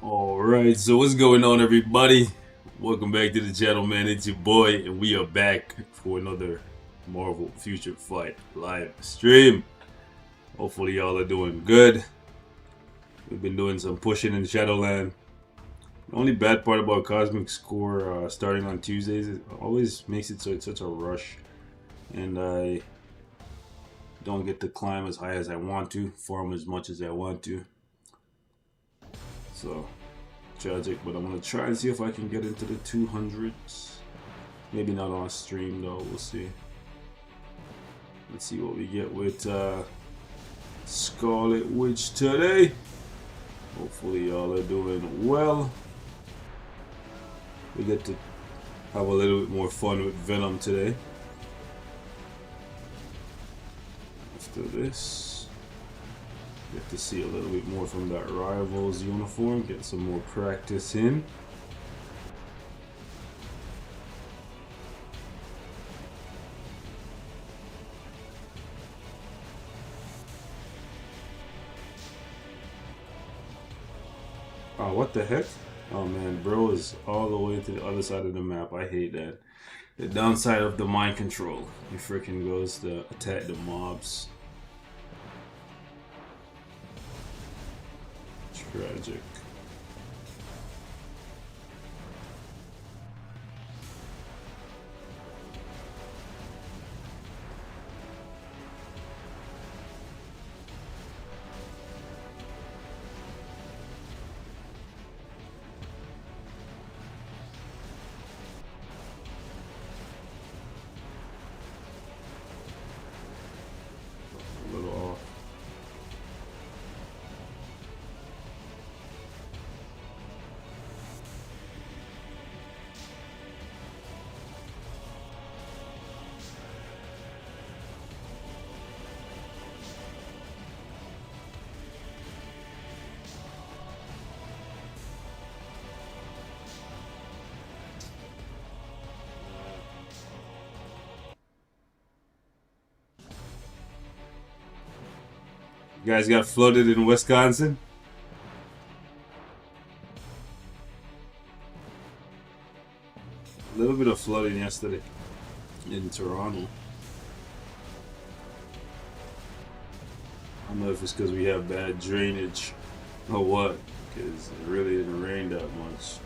Alright, so what's going on, everybody? Welcome back to the channel, man. It's your boy, and we are back for another Marvel Future Fight live stream. Hopefully, y'all are doing good. We've been doing some pushing in Shadowland. The only bad part about Cosmic Score starting on Tuesdays is it always makes it so it's such a rush, and I don't get to climb as high as I want to, farm as much as I want to. So tragic, but I'm gonna try and see if I can get into the 200s. Maybe not on stream though, we'll see. Let's see what we get with Scarlet Witch today. Hopefully y'all are doing well. We get to have a little bit more fun with Venom today. After this, get to see a little bit more from that Rivals uniform, get some more practice in. Oh, what the heck? Oh man, bro is all the way to the other side of the map. I hate that. The downside of the mind control. He freaking goes to attack the mobs. Tragic. A little off. You guys got flooded in Wisconsin? A little bit of flooding yesterday in Toronto. I don't know if it's because we have bad drainage or what, because it really didn't rain that much.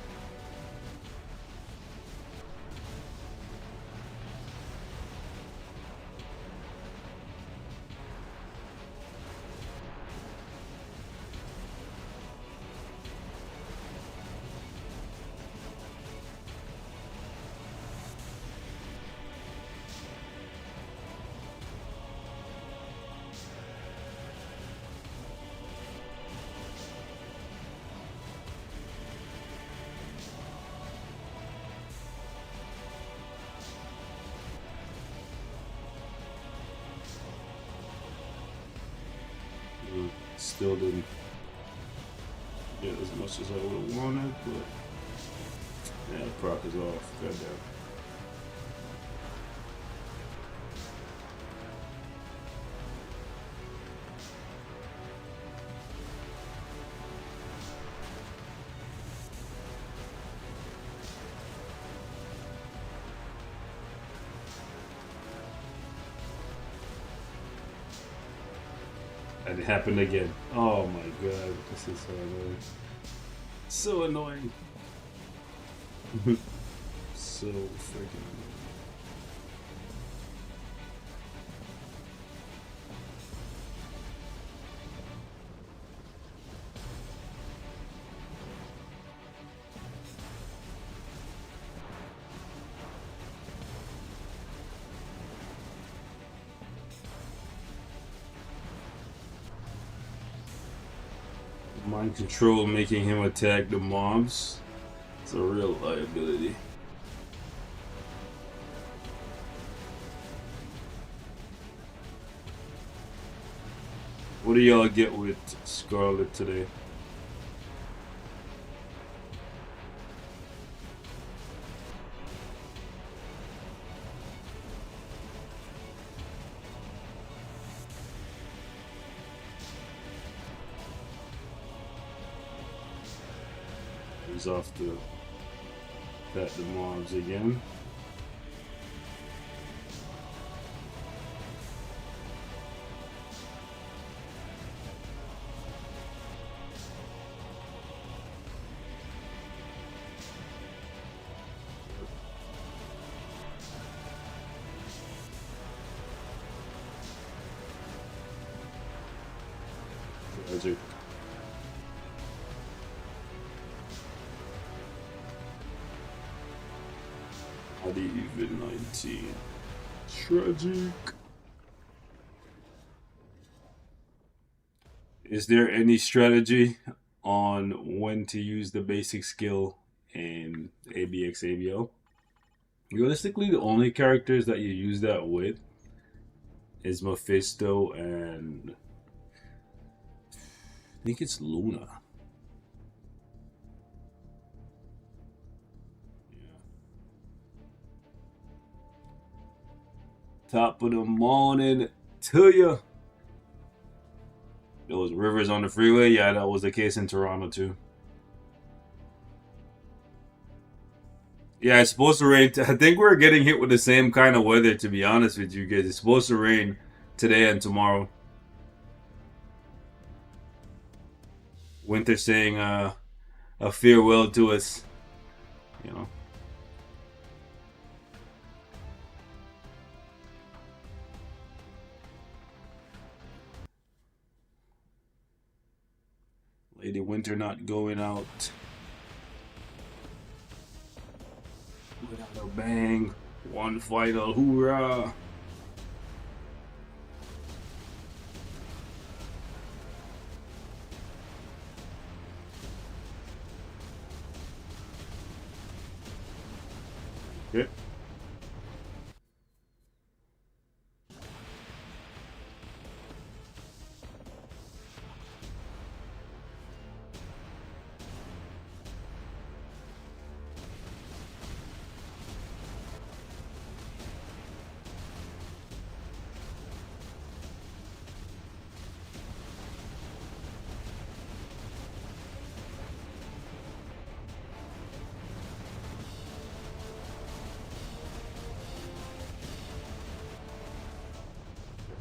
Still didn't get as much as I would have wanted, but yeah, the proc is off. Goddamn. And it happened again. Oh my god, this is so annoying. So annoying. So freaking annoying. Mind control making him attack the mobs. It's a real liability. What do y'all get with Scarlet today? He's off to pet the mobs again. Tragic. Not even 19. Tragic. Is there any strategy on when to use the basic skill in ABX ABL? Realistically, the only characters that you use that with is Mephisto and I think it's Luna. Yeah. Top of the morning to you. Those rivers on the freeway, yeah, that was the case in Toronto too. Yeah, it's supposed to rain. I think we're getting hit with the same kind of weather, to be honest with you guys. It's supposed to rain today and tomorrow. Winter saying a farewell to us, you know. Lady Winter not going out without a bang. One final hoorah. Okay.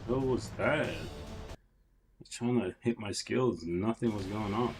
What was that? I was trying to hit my skills. Nothing was going on.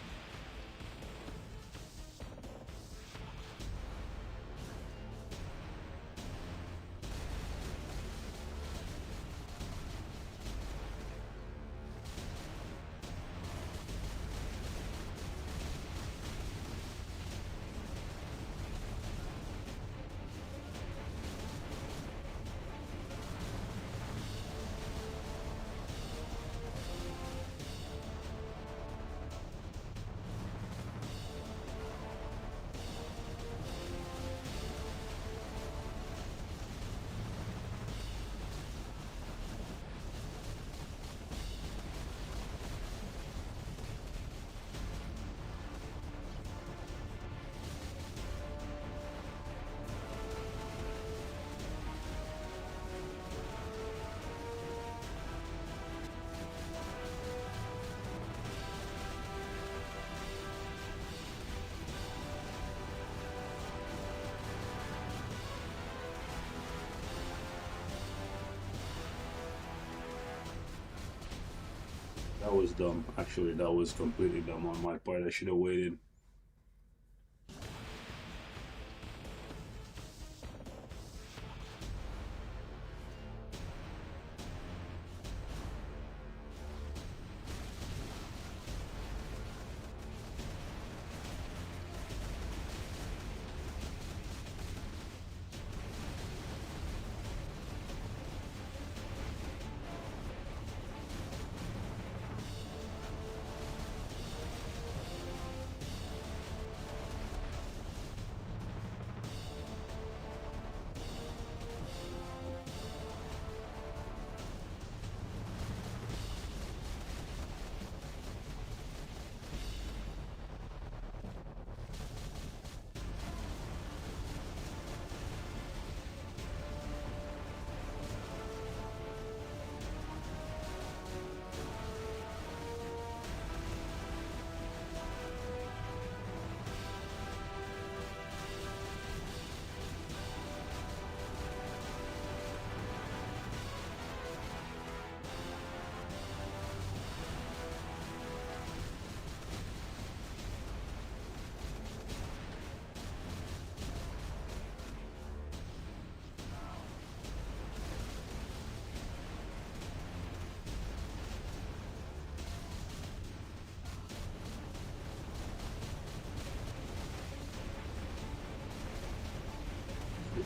That was dumb. Actually, that was completely dumb on my part. I should have waited.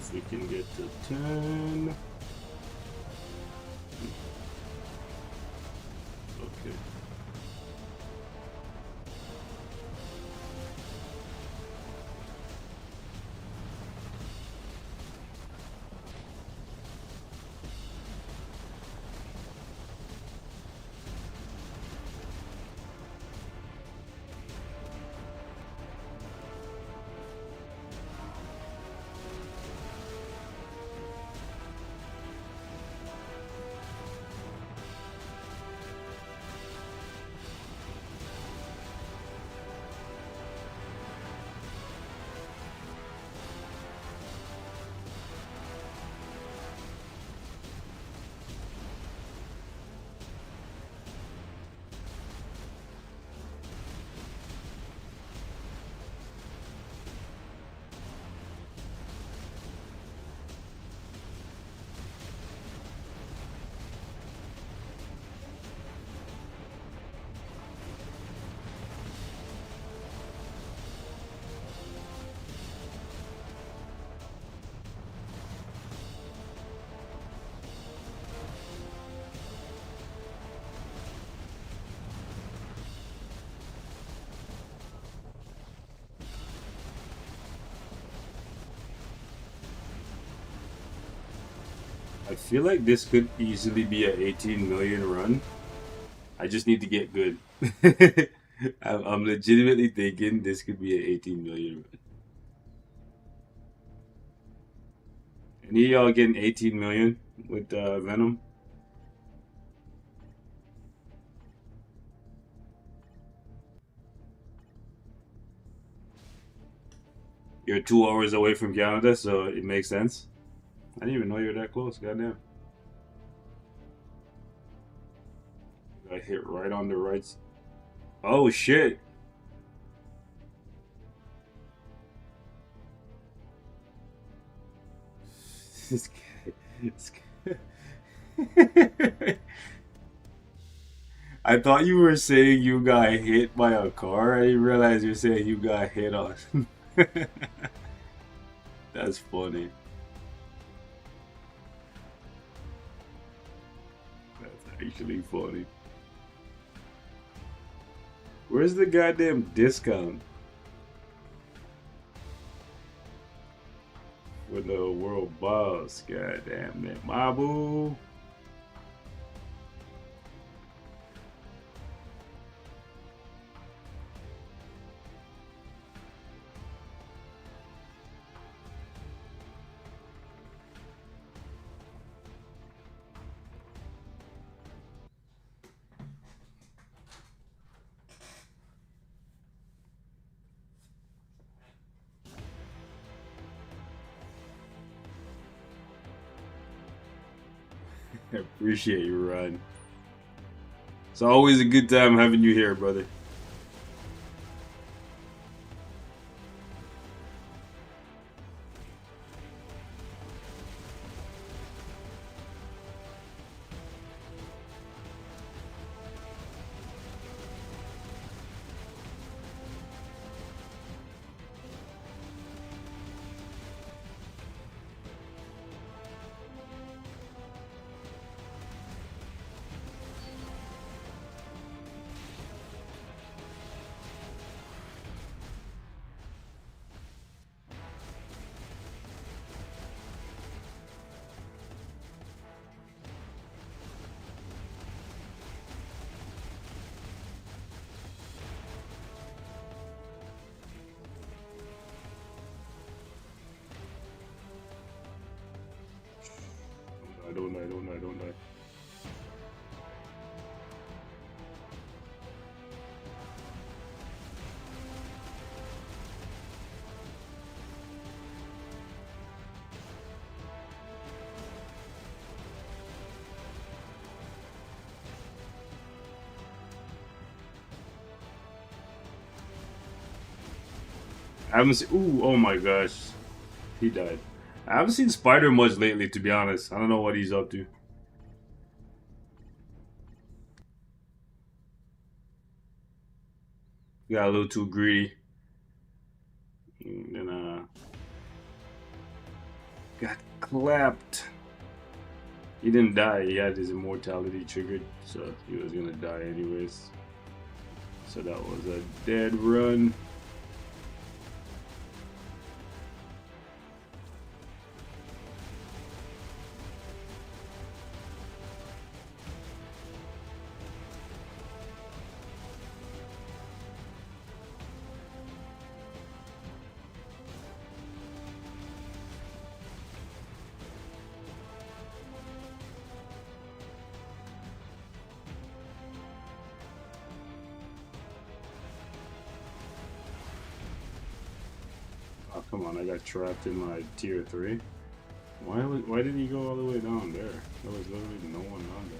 if we can get to 10. Okay. I feel like this could easily be a 18 million run. I just need to get good. I'm legitimately thinking this could be an 18 million run. Any of y'all getting 18 million with Venom? You're 2 hours away from Canada, so it makes sense. I didn't even know you were that close. Goddamn. I hit right on the right. Oh shit. This guy. This guy. I thought you were saying you got hit by a car. I didn't realize you're saying you got hit on. That's funny. That's actually funny. Where's the goddamn discount for the world boss? Goddamn it, Mabu. I appreciate you, Run. It's always a good time having you here, brother. I don't know. I haven't seen. Ooh, oh my gosh, he died. I haven't seen Spider much lately, to be honest. I don't know what he's up to. He got a little too greedy. And Got clapped. He didn't die. He had his immortality triggered, so he was gonna die anyways. So that was a dead run. Oh, come on, I got trapped in my tier 3. Why did he go all the way down there? There was literally no one down there.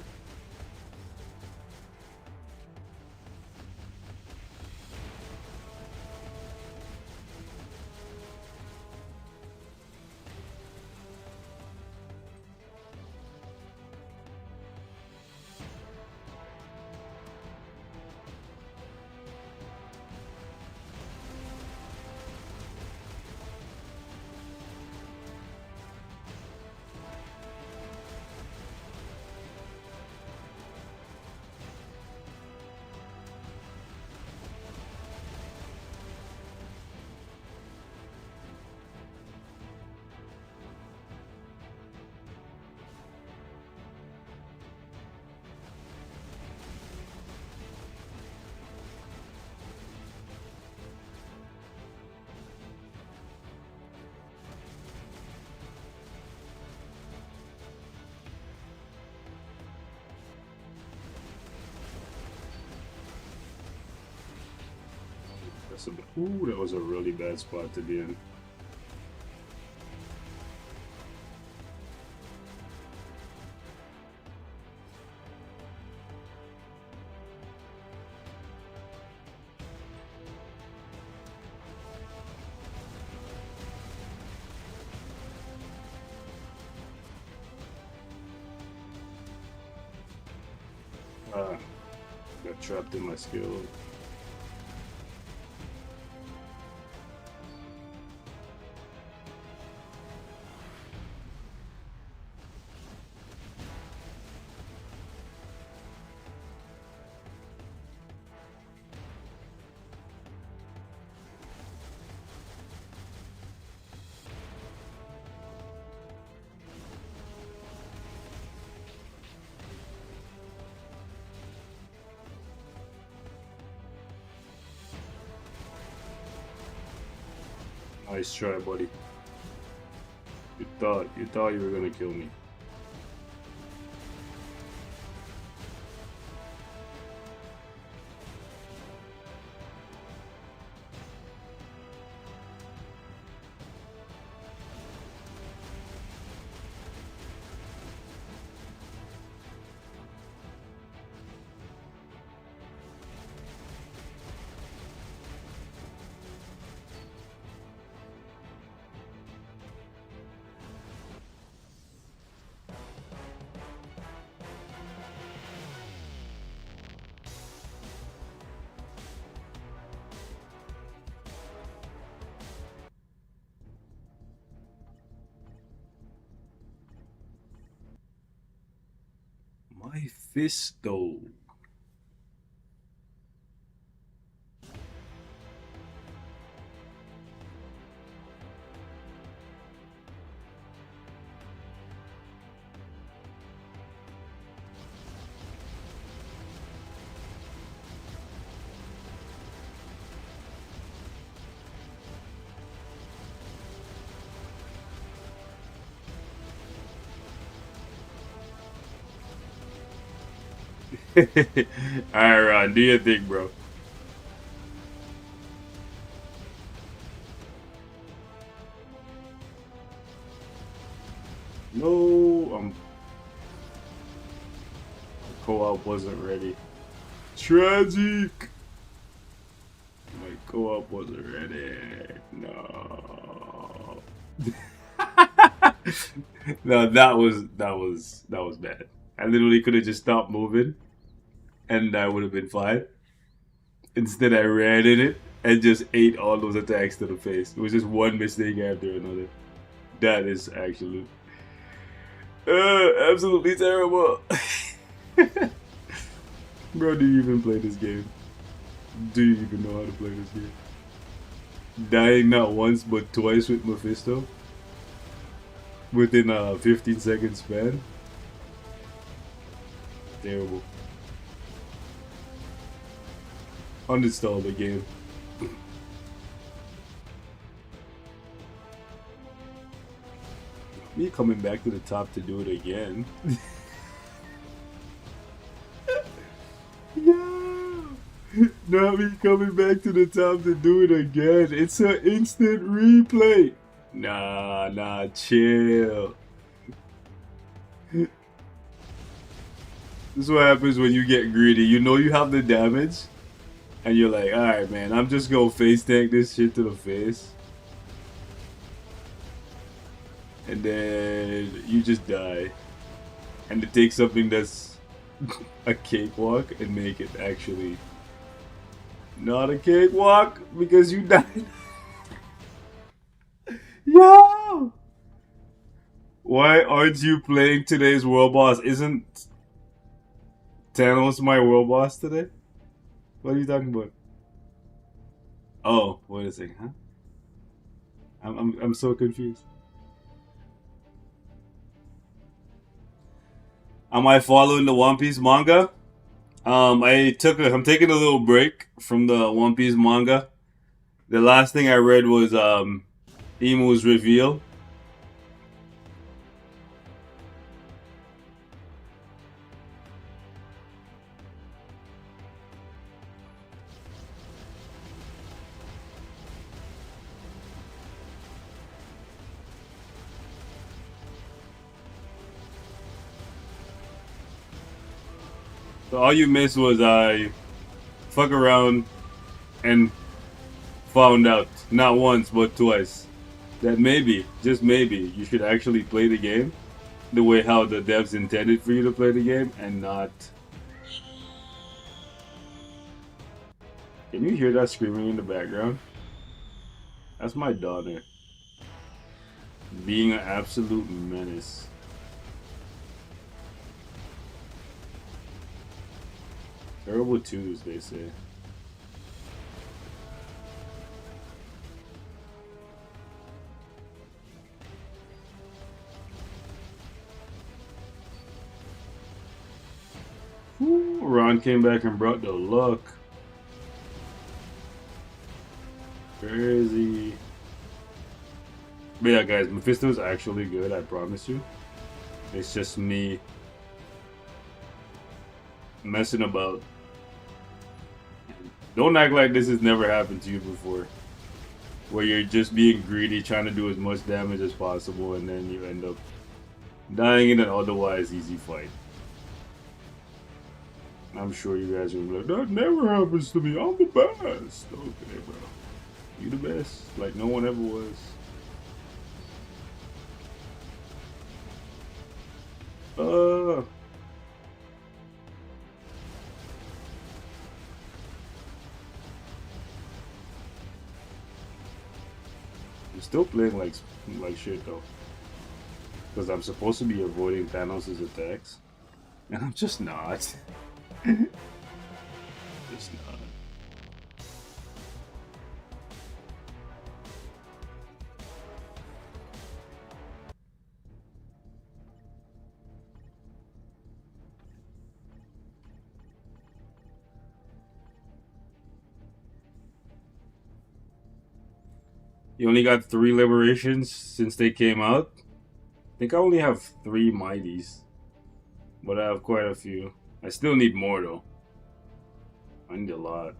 Ooh, that was a really bad spot to be in. Got trapped in my skill. Nice try, buddy. You thought you were gonna kill me. My fist, though. Alright, Ron, do your thing, bro. No, co-op wasn't ready. Tragic. My co-op wasn't ready. No. No, that was bad. I literally could have just stopped moving, and I would have been fine. Instead, I ran in it and just ate all those attacks to the face. It was just one mistake after another. That is actually absolutely terrible. Bro, do you even play this game? Do you even know how to play this game? Dying not once but twice with Mephisto within a 15-second span. Terrible. Uninstall the game. Me coming back to the top to do it again. Yeah. Not me coming back to the top to do it again. It's an instant replay. Nah, chill. This is what happens when you get greedy. You know you have the damage, and you're like, alright, man, I'm just gonna face tank this shit to the face. And then you just die. And to take something that's a cakewalk and make it actually not a cakewalk because you died. Yo! Why aren't you playing today's world boss? Isn't Thanos my world boss today? What are you talking about? Oh, wait a second, huh? I'm so confused. Am I following the One Piece manga? I'm taking a little break from the One Piece manga. The last thing I read was Imu's reveal. So all you missed was I fuck around and found out, not once but twice, that maybe, just maybe, you should actually play the game the way how the devs intended for you to play the game and not... Can you hear that screaming in the background? That's my daughter being an absolute menace. Terrible twos, they say. Ooh, Ron came back and brought the luck. Crazy. But yeah, guys, Mephisto's actually good, I promise you. It's just me messing about. Don't act like this has never happened to you before. Where you're just being greedy, trying to do as much damage as possible, and then you end up dying in an otherwise easy fight. I'm sure you guys will be like, that never happens to me, I'm the best. Okay, bro. You the best, like no one ever was. I'm still playing like shit though, because I'm supposed to be avoiding Thanos' attacks, and I'm just not. Just not. You only got 3 liberations since they came out. I think I only have 3 mighties, but I have quite a few. I still need more though. I need a lot.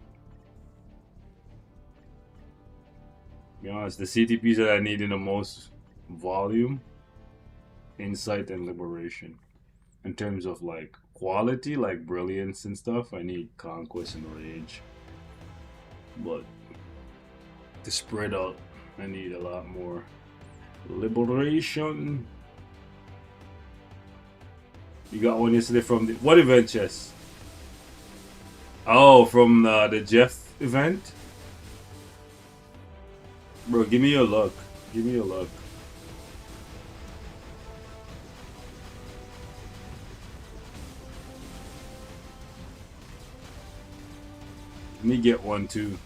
To be honest, the CTPs that I need in the most volume, Insight and Liberation. In terms of like quality, like brilliance and stuff, I need Conquest and Rage. But to spread out, I need a lot more Liberation. You got one yesterday from the... What event, Chess? Oh, from the Jeff event? Bro, give me your luck. Give me your luck. Let me get one too.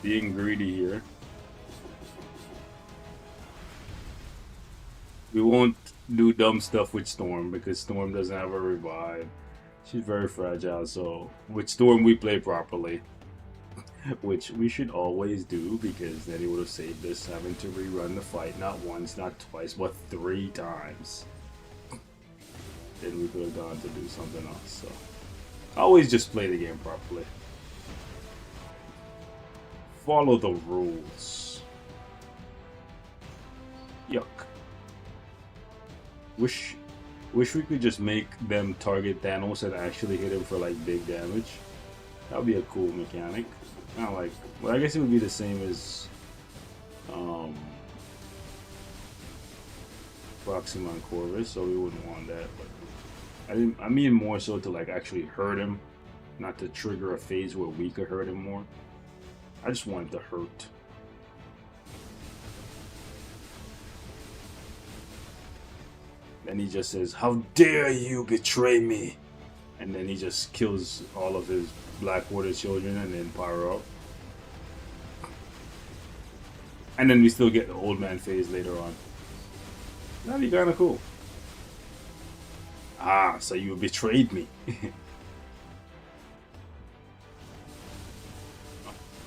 Being greedy here. We won't do dumb stuff with Storm because Storm doesn't have a revive. She's very fragile, so with Storm we play properly. Which we should always do because then he would have saved us having to rerun the fight not once, not twice, but 3 times. Then we could have gone to do something else, so always just play the game properly. Follow the rules. Yuck. Wish we could just make them target Thanos and actually hit him for like big damage. That would be a cool mechanic. Not like, well, I guess it would be the same as Proxima and Corvus, so we wouldn't want that. But I mean more so to like actually hurt him, not to trigger a phase where we could hurt him more. I just want to hurt. Then he just says, "How dare you betray me!" And then he just kills all of his Blackwater children and then power up. And then we still get the old man phase later on. That'd be kinda cool. Ah, so you betrayed me.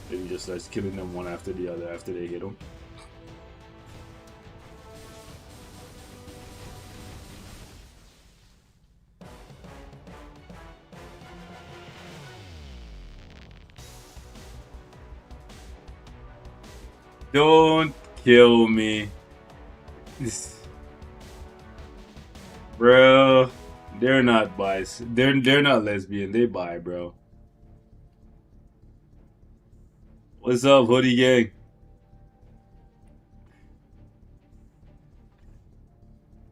Then he just starts killing them one after the other after they hit him. Don't kill me. Bro, they're not bis. They're not lesbian. They bi, bro. What's up, hoodie gang?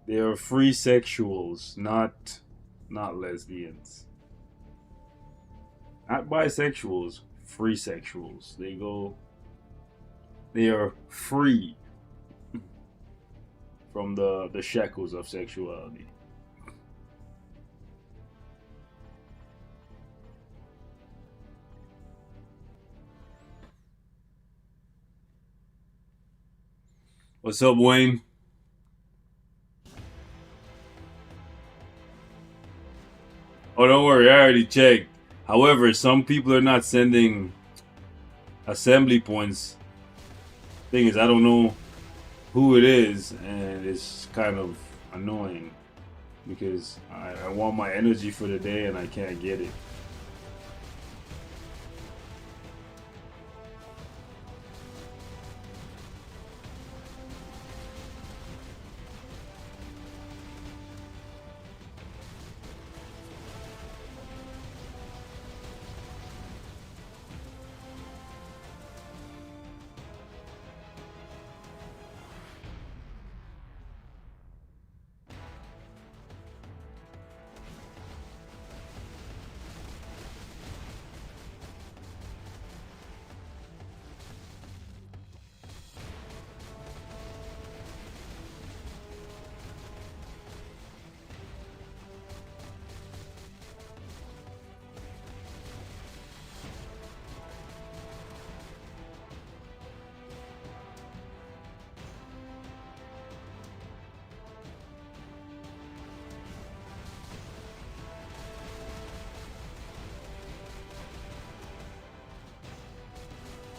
They are free sexuals, not lesbians. Not bisexuals, free sexuals. They are free from the shackles of sexuality. What's up, Wayne? Oh, don't worry, I already checked. However, some people are not sending assembly points. Thing is, I don't know who it is, and it's kind of annoying because I want my energy for the day and I can't get it.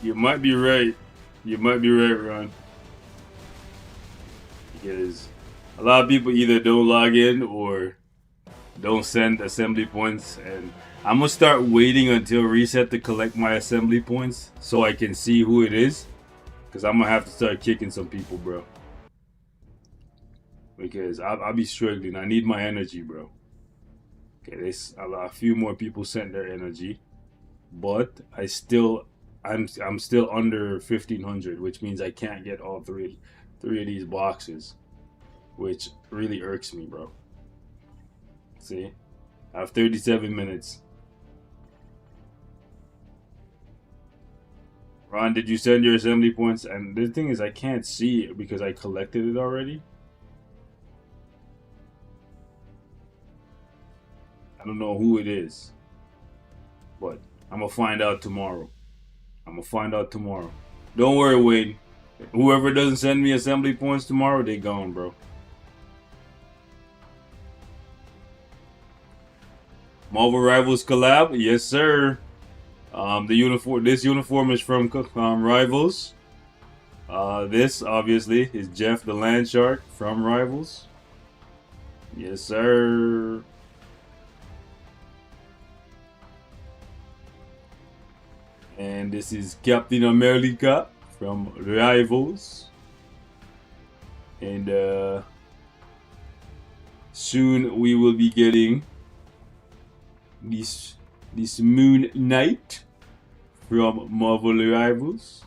You might be right. You might be right, Ron. Because a lot of people either don't log in or don't send assembly points, and I'm gonna start waiting until reset to collect my assembly points so I can see who it is. Because I'm gonna have to start kicking some people, bro. Because I'll be struggling. I need my energy, bro. Okay, there's a few more people sent their energy, but I'm still under 1,500, which means I can't get all three of these boxes, which really irks me, bro. See, I have 37 minutes. Ron, did you send your assembly points? And the thing is, I can't see it because I collected it already. I don't know who it is, but I'm gonna find out tomorrow. I'm gonna find out tomorrow. Don't worry, Wade. Whoever doesn't send me assembly points tomorrow, they gone, bro. Marvel Rivals collab, yes sir. The uniform. This uniform is from Rivals. This obviously is Jeff the Land Shark from Rivals. Yes sir. And this is Captain America from Rivals. And soon we will be getting this Moon Knight from Marvel Rivals.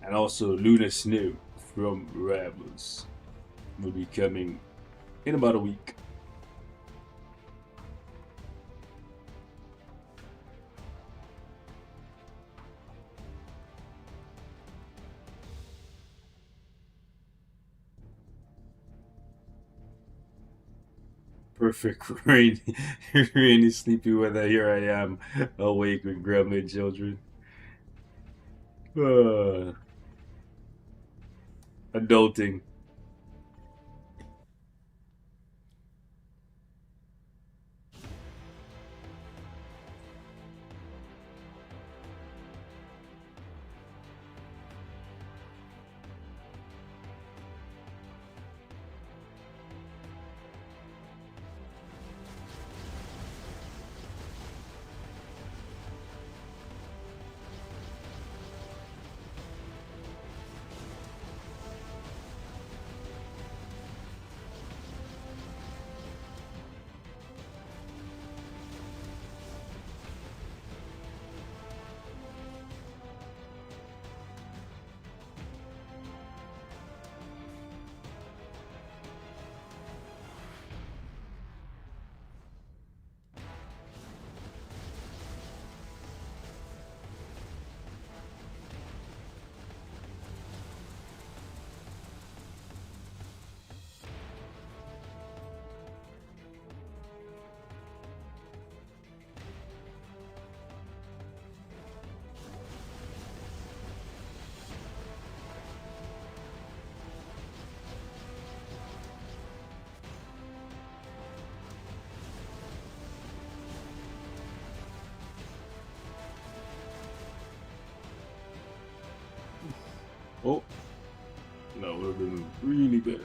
And also Luna Snow from Rivals will be coming in about a week. Perfect rainy, sleepy weather. Here I am, awake with gremlin children. Adulting. Oh, no, it would have been really bad.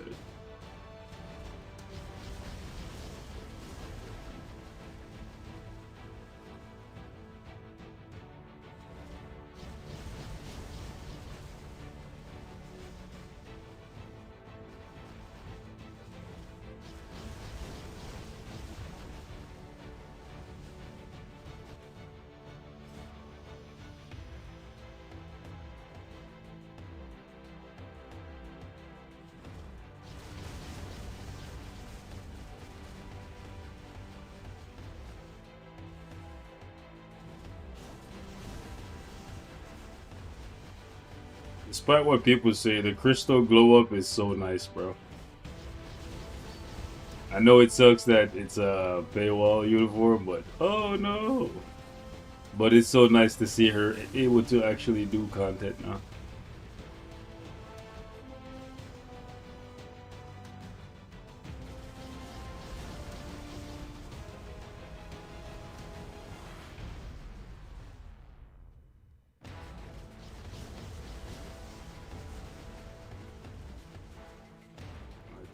Despite what people say, the crystal glow up is so nice, bro. I know it sucks that it's a paywall uniform, but oh no. But it's so nice to see her able to actually do content now.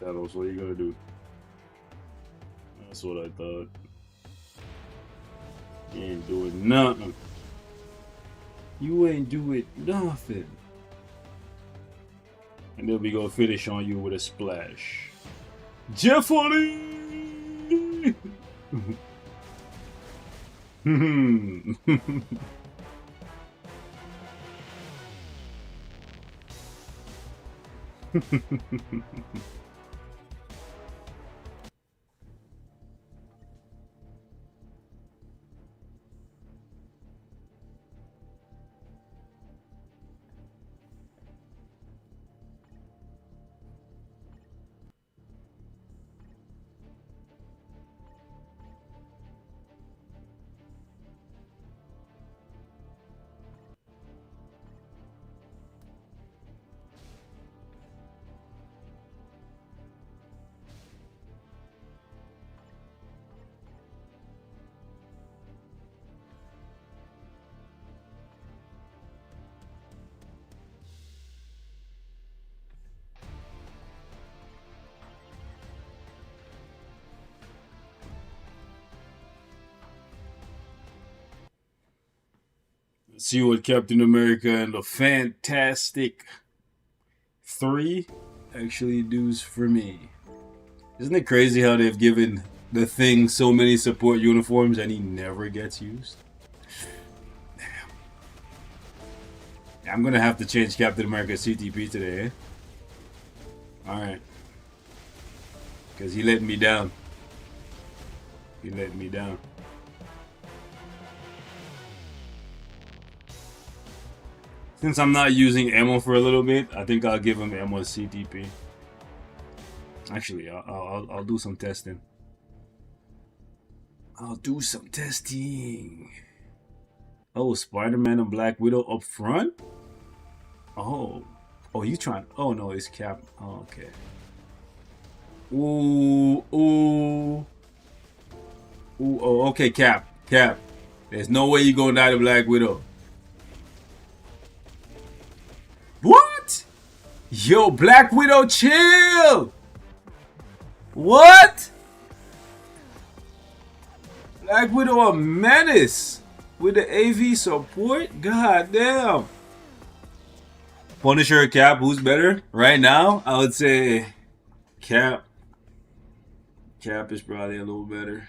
Thanos, what are you gonna do? That's what I thought. You ain't doing nothing. You ain't doing nothing. And then we gonna finish on you with a splash. Jeffrey! see what Captain America and the Fantastic 3 actually does for me. Isn't it crazy how they've given the Thing so many support uniforms and he never gets used? Damn. I'm gonna have to change Captain America CTP today, eh? Alright. Because he let me down. He let me down. Since I'm not using ammo for a little bit, I think I'll give him ammo CTP. Actually, I'll do some testing. I'll do some testing. Oh, Spider-Man and Black Widow up front? Oh. Oh, you trying? Oh, no, it's Cap. Oh, okay. Ooh, ooh. Ooh, oh, okay, Cap. Cap. There's no way you're gonna die to Black Widow. What? Yo, Black Widow, chill! What? Black Widow a menace with the AV support? God damn. Punisher or Cap, who's better? Right now, I would say Cap. Cap is probably a little better.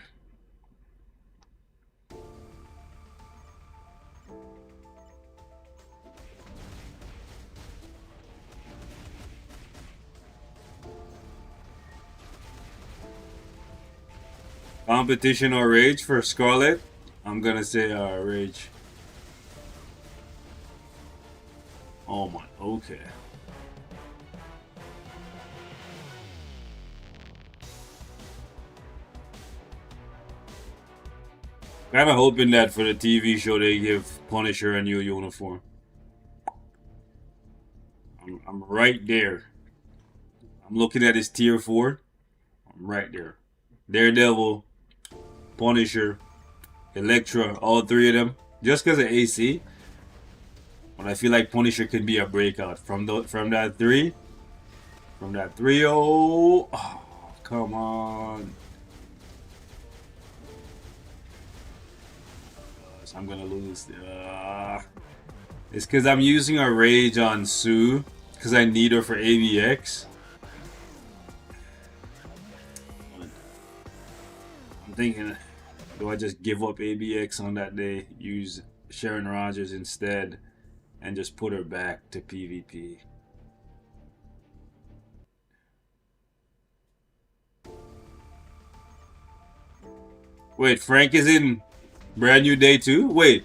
Competition or Rage for Scarlet? I'm gonna say Rage. Oh my, okay. Kinda hoping that for the TV show they give Punisher a new uniform. I'm right there. I'm looking at his tier 4. I'm right there. Daredevil, Punisher, Elektra, all three of them. Just because of AC. But I feel like Punisher could be a breakout from that 3. From that 3-0. Oh, come on. I'm gonna lose. It's because I'm using a Rage on Sue. Because I need her for AVX. I'm thinking, do I just give up ABX on that day, use Sharon Rogers instead, and just put her back to PvP? Wait, Frank is in Brand New Day 2? Wait,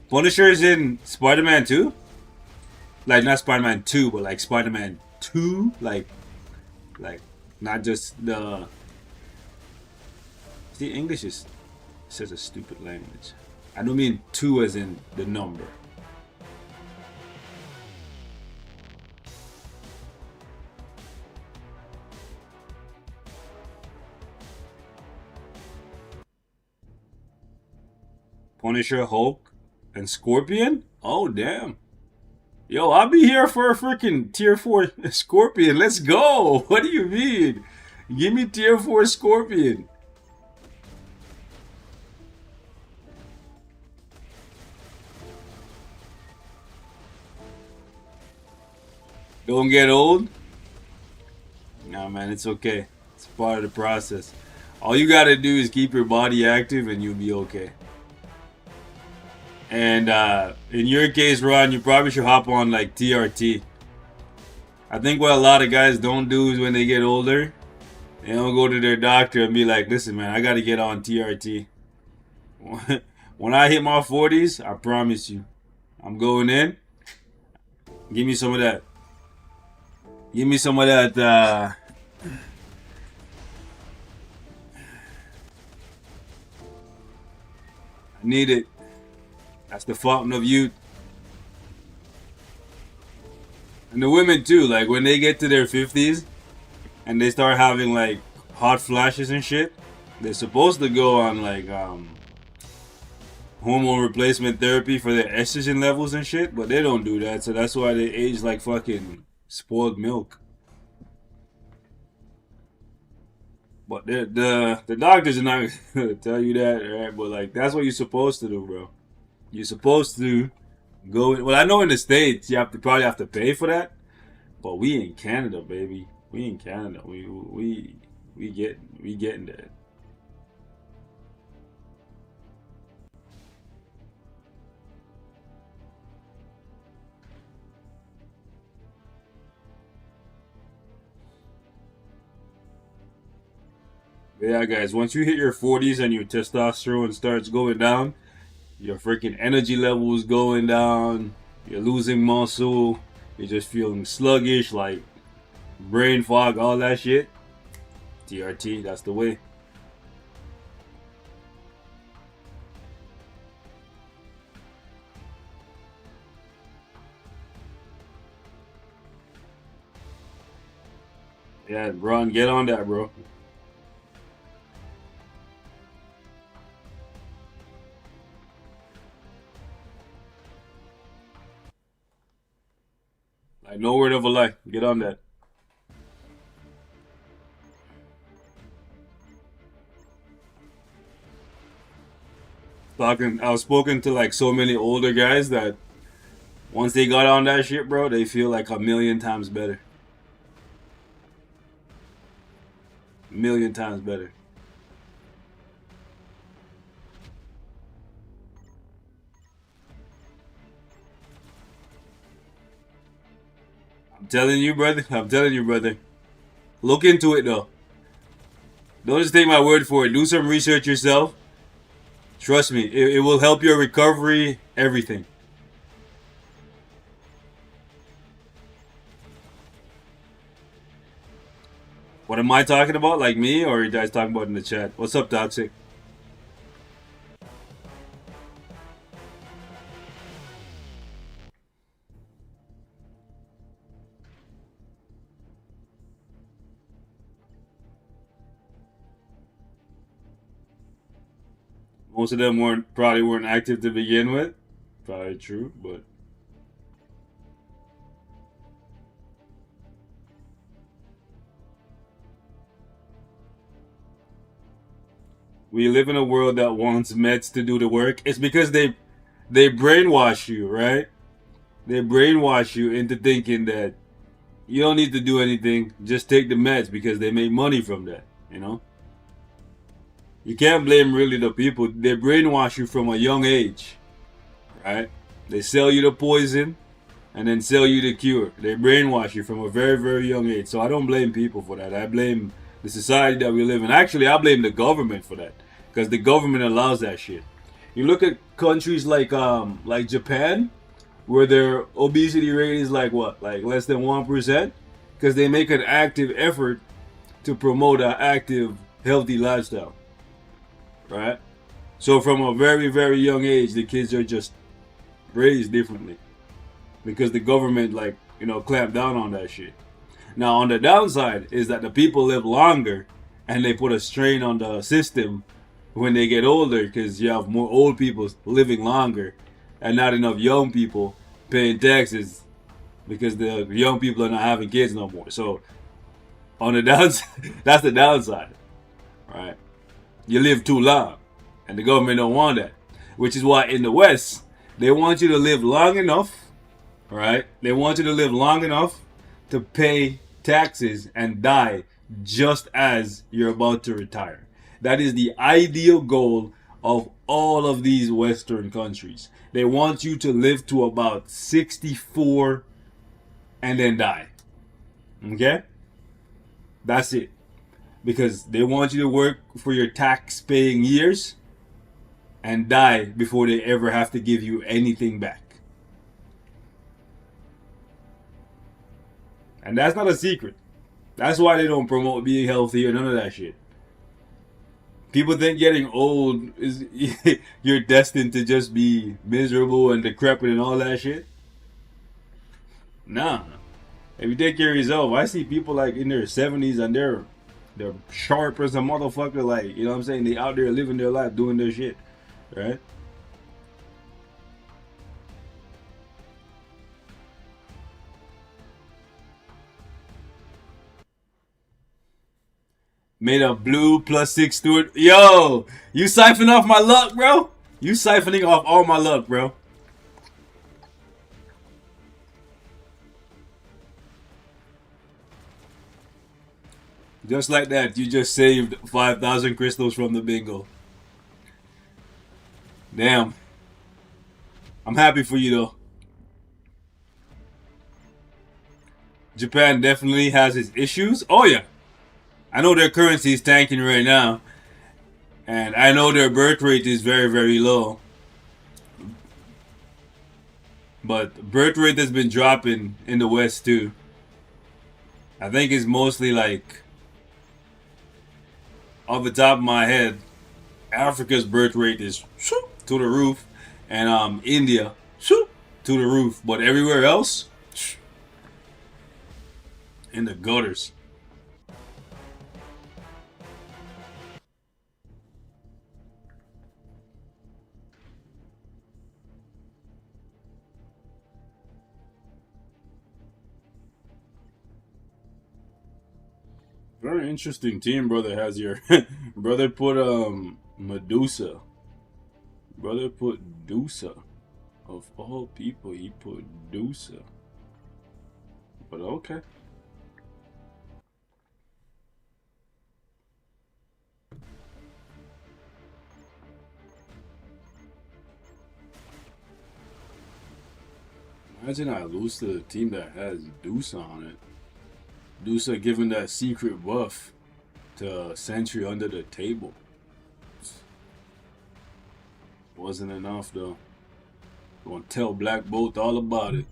Punisher is in Spider-Man 2? Like, not Spider-Man 2, but like Spider-Man 2? Like, not just the... See, English is such a stupid language. I don't mean 2 as in the number. Punisher, Hulk, and Scorpion? Oh, damn. Yo, I'll be here for a freaking tier 4 Scorpion. Let's go. What do you mean? Give me tier 4 Scorpion. Don't get old? Nah, man, it's okay. It's part of the process. All you gotta do is keep your body active and you'll be okay. And in your case, Ron, you probably should hop on like TRT. I think what a lot of guys don't do is when they get older, they don't go to their doctor and be like, listen, man, I gotta get on TRT. When I hit my 40s, I promise you, I'm going in. Give me some of that. Give me some of that. I need it. That's the fountain of youth. And the women too, like when they get to their 50s and they start having like hot flashes and shit, they're supposed to go on like hormone replacement therapy for their estrogen levels and shit, but they don't do that, so that's why they age like fucking spoiled milk. But the doctors are not gonna tell you that, right? But like that's what you're supposed to do, bro. You're supposed to go in, well, I know in the States you have to probably have to pay for that, but we in Canada, baby. We in Canada. We getting that. Yeah, guys, once you hit your 40s and your testosterone starts going down, your freaking energy level is going down, you're losing muscle, you're just feeling sluggish, like brain fog, all that shit. TRT, that's the way. Yeah, Ron, get on that, bro. Like, no word of a lie. Get on that. I was spoken to like so many older guys that once they got on that shit, bro, they feel like a million times better. A million times better. I'm telling you, brother. I'm telling you, brother. Look into it though. Don't just take my word for it. Do some research yourself. Trust me, it will help your recovery, everything. What am I talking about? Like me, or are you guys talking about in the chat? What's up, Toxic? Most of them weren't active to begin with. Probably true, but we live in a world that wants meds to do the work. It's because they brainwash you, right? They brainwash you into thinking that you don't need to do anything. Just take the meds because they make money from that. You know, you can't blame really the people. They brainwash you from a young age, right? They sell you the poison and then sell you the cure. They brainwash you from a very, very young age. So I don't blame people for that. I blame the society that we live in. Actually, I blame the government for that because the government allows that shit. You look at countries like Japan, where their obesity rate is like what, like less than 1%, because they make an active effort to promote an active, healthy lifestyle, right? So from a very, very young age, the kids are just raised differently because the government, like, clamped down on that shit. Now, on the downside is that the people live longer and they put a strain on the system when they get older because you have more old people living longer and not enough young people paying taxes because the young people are not having kids no more. So, on the downside, that's the downside, right? You live too long and the government don't want that, which is why in the West, they want you to live long enough, right? They want you to live long enough to pay taxes and die just as you're about to retire. That is the ideal goal of all of these Western countries. They want you to live to about 64 and then die. Okay? That's it. Because they want you to work for your tax paying years and die before they ever have to give you anything back. And that's not a secret. That's why they don't promote being healthy or none of that shit. People think getting old is you're destined to just be miserable and decrepit and all that shit. Nah. If you take care of yourself, I see people like in their 70s and they're sharp as a motherfucker. Like, you know what I'm saying? They out there living their life, doing their shit, right? Made a blue +6 Stewart. Yo, you siphon off my luck, bro. You siphoning off all my luck, bro. Just like that, you just saved 5,000 crystals from the bingo. Damn. I'm happy for you though. Japan definitely has its issues. Oh yeah. I know their currency is tanking right now. And I know their birth rate is very, very low. But birth rate has been dropping in the West too. I think it's mostly like, off the top of my head, Africa's birth rate is to the roof, and India to the roof. But everywhere else, in the gutters. Very interesting team brother has here. Brother put Medusa. Brother put Dusa. Of all people, he put Dusa. But okay. Imagine I lose to the team that has Dusa on it. Dusa giving that secret buff to Sentry under the table. Wasn't enough though. Gonna tell Black Bolt all about it.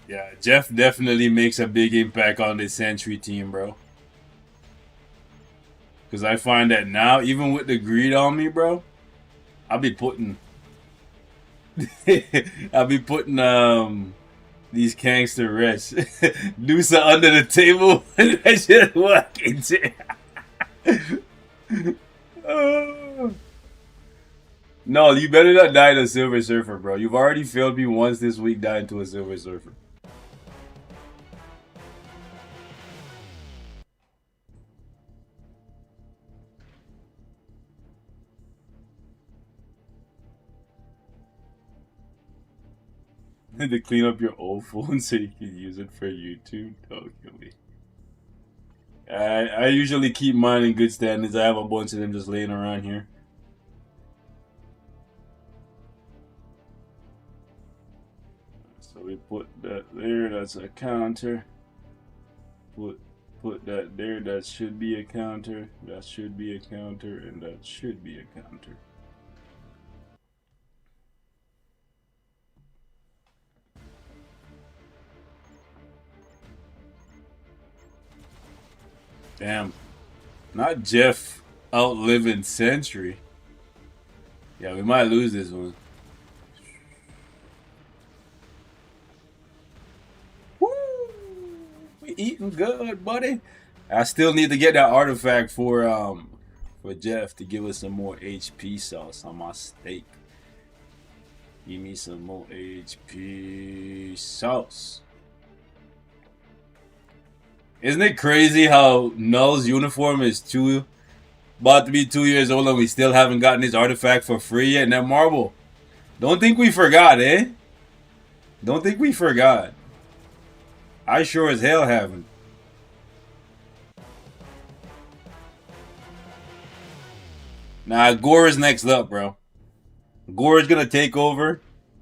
Yeah, Jeff definitely makes a big impact on this Sentry team, bro. Because I find that now, even with the greed on me, bro, I'll be putting... I'll be putting these kangs to rest. Do some under the table and I just walk into. No, you better not die to a Silver Surfer, bro. You've already failed me once this week dying to a Silver Surfer. To clean up your old phone so you can use it for YouTube. Don't kill me. I usually keep mine in good standings. I have a bunch of them just laying around here. So we put that there. That's a counter. Put that there. That should be a counter. That should be a counter, and that should be a counter. Damn. Not Jeff outliving Sentry. Yeah, we might lose this one. Woo! We eating good, buddy. I still need to get that artifact for Jeff to give us some more HP sauce on my steak. Give me some more HP sauce. Isn't it crazy how Null's uniform is about to be 2 years old and we still haven't gotten his artifact for free yet? And that marble. Don't think we forgot, eh? Don't think we forgot. I sure as hell haven't. Nah, Gore is next up, bro. Gore is gonna take over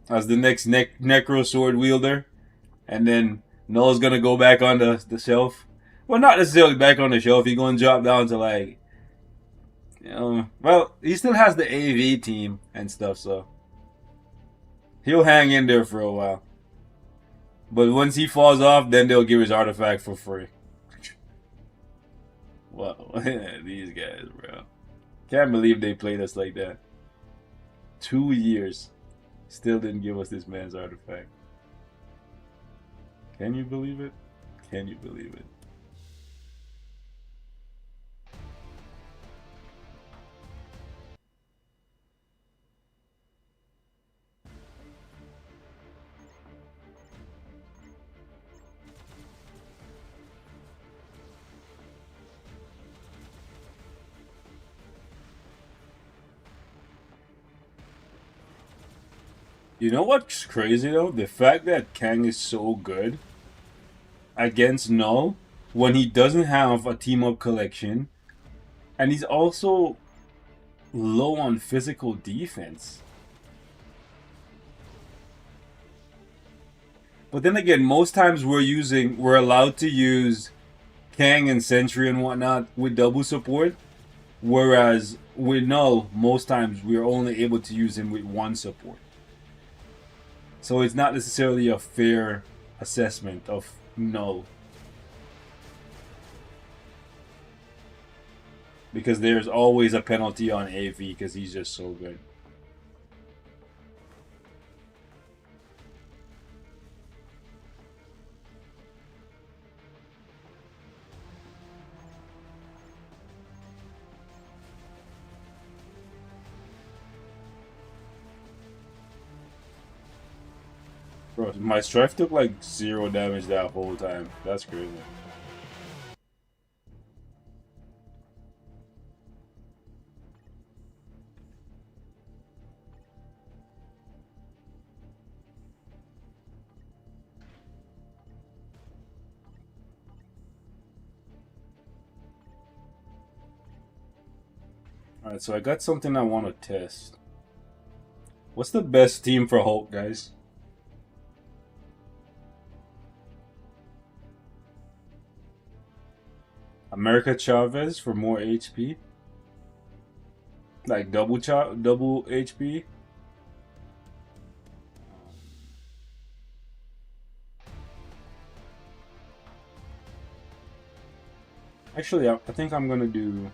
as the next Necro Sword wielder. And then Null's gonna go back on the shelf. Well, not necessarily back on the shelf. He's gonna drop down to like, well, he still has the AV team and stuff, so he'll hang in there for a while. But once he falls off, then they'll give his artifact for free. Wow, these guys, bro. Can't believe they played us like that. 2 years. Still didn't give us this man's artifact. Can you believe it? Can you believe it? You know what's crazy though? The fact that Kang is so good against Null when he doesn't have a team up collection, and he's also low on physical defense. But then again, most times we're allowed to use Kang and Sentry and whatnot with double support, whereas with Null, most times we're only able to use him with one support. So it's not necessarily a fair assessment of Null. Because there's always a penalty on AV because he's just so good. Bro, my Strife took like 0 damage that whole time. That's crazy. Alright, so I got something I want to test. What's the best team for Hulk, guys? America Chavez for more HP? Like double HP? Actually, I think I'm gonna do...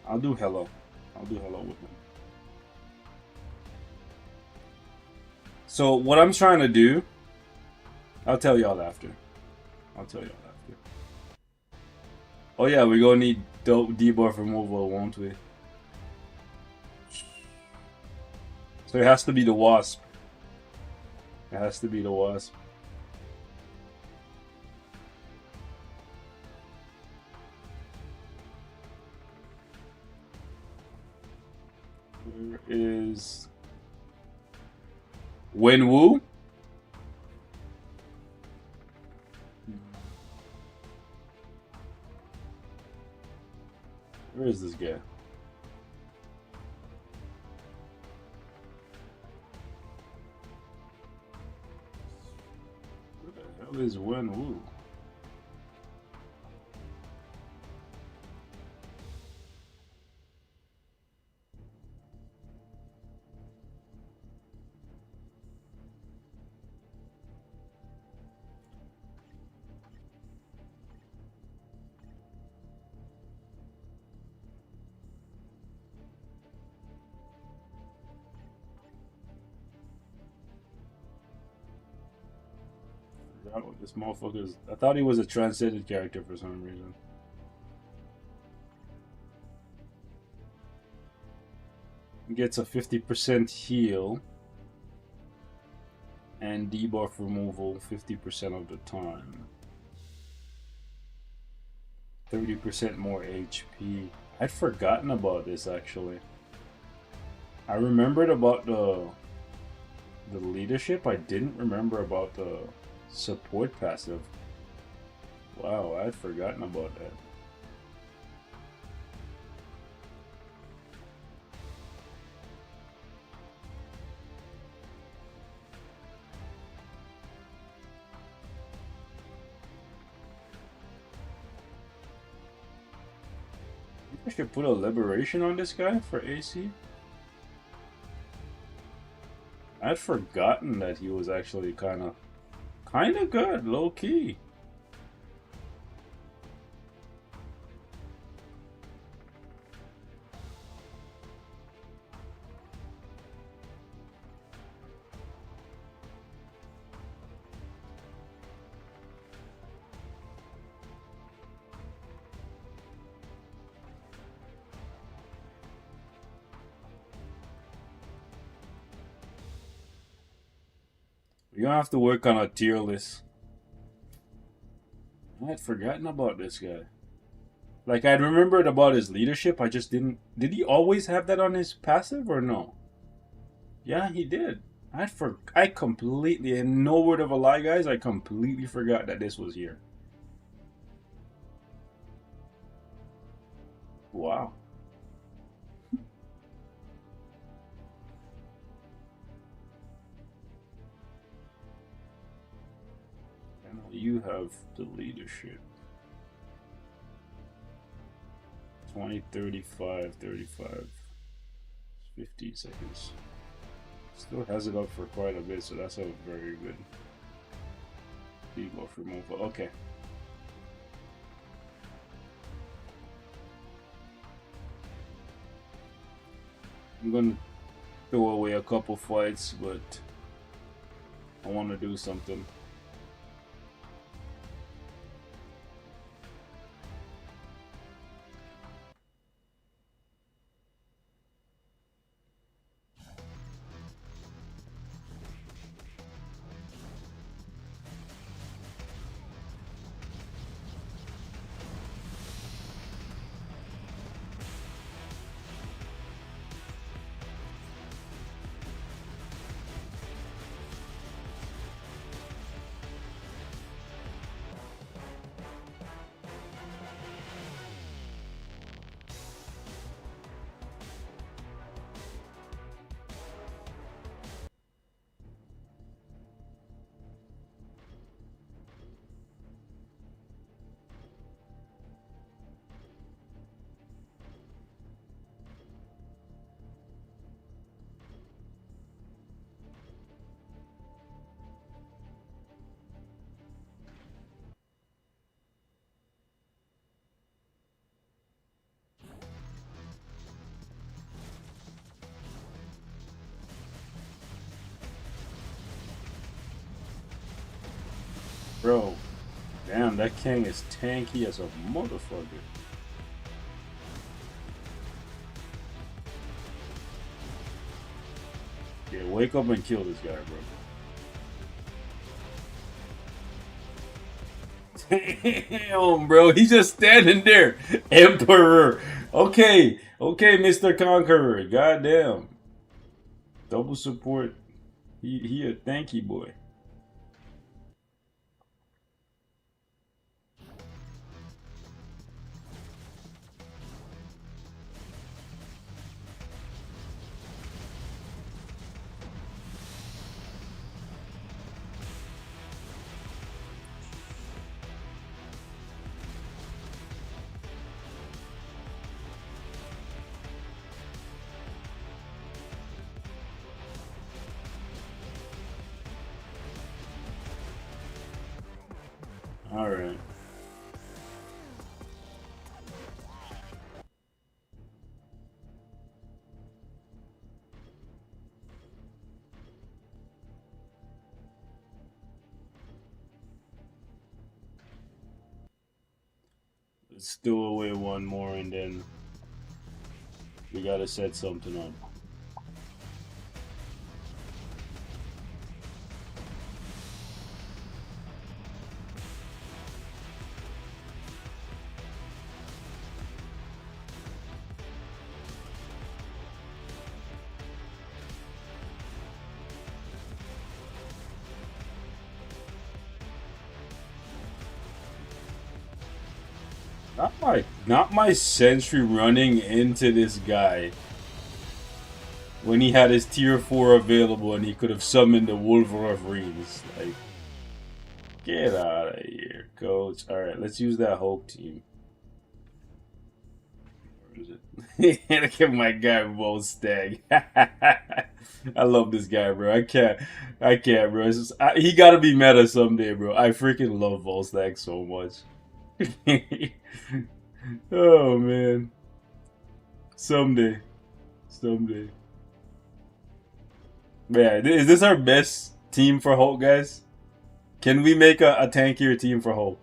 I'll do Hello. I'll do Hello with him. So what I'm trying to do, I'll tell y'all after. I'll tell y'all after. Oh yeah, we're gonna need debuff removal, won't we? So it has to be the Wasp. It has to be the Wasp. Where is Wenwu? Where is this guy? Where the hell is Wenwu? This motherfucker's... I thought he was a transcended character for some reason. He gets a 50% heal and debuff removal 50% of the time. 30% more HP. I'd forgotten about this actually. I remembered about the leadership. I didn't remember about the support passive. Wow, I'd forgotten about that. I should put a liberation on this guy for AC. I'd forgotten that he was actually kind of good, low key. You're gonna have to work on a tier list. I had forgotten about this guy. Like, I'd remembered about his leadership, I just didn't... Did he always have that on his passive or no? Yeah, he did. I completely, and no word of a lie, guys, I completely forgot that this was here. Wow. And you have the leadership. 20, 35, 35, 15 seconds. Still has it up for quite a bit, so that's a very good debuff removal. Okay. I'm gonna throw away a couple fights, but I want to do something. Bro, damn, that king is tanky as a motherfucker. Yeah, wake up and kill this guy, bro. Damn, bro, he's just standing there. Emperor. Okay, okay, Mr. Conqueror. Goddamn. Double support. He a tanky boy. Alright. Let's do away one more and then we gotta set something up. Not my sentry running into this guy when he had his tier 4 available and he could have summoned the Wolverines. Like, get out of here, coach. Alright, let's use that Hulk team. Where is it? Look at my guy, Volstagg. I love this guy, bro. I can't, bro. He gotta be meta someday, bro. I freaking love Volstagg so much. Oh, man. Someday. Someday. Yeah, is this our best team for Hulk, guys? Can we make a tankier team for Hulk?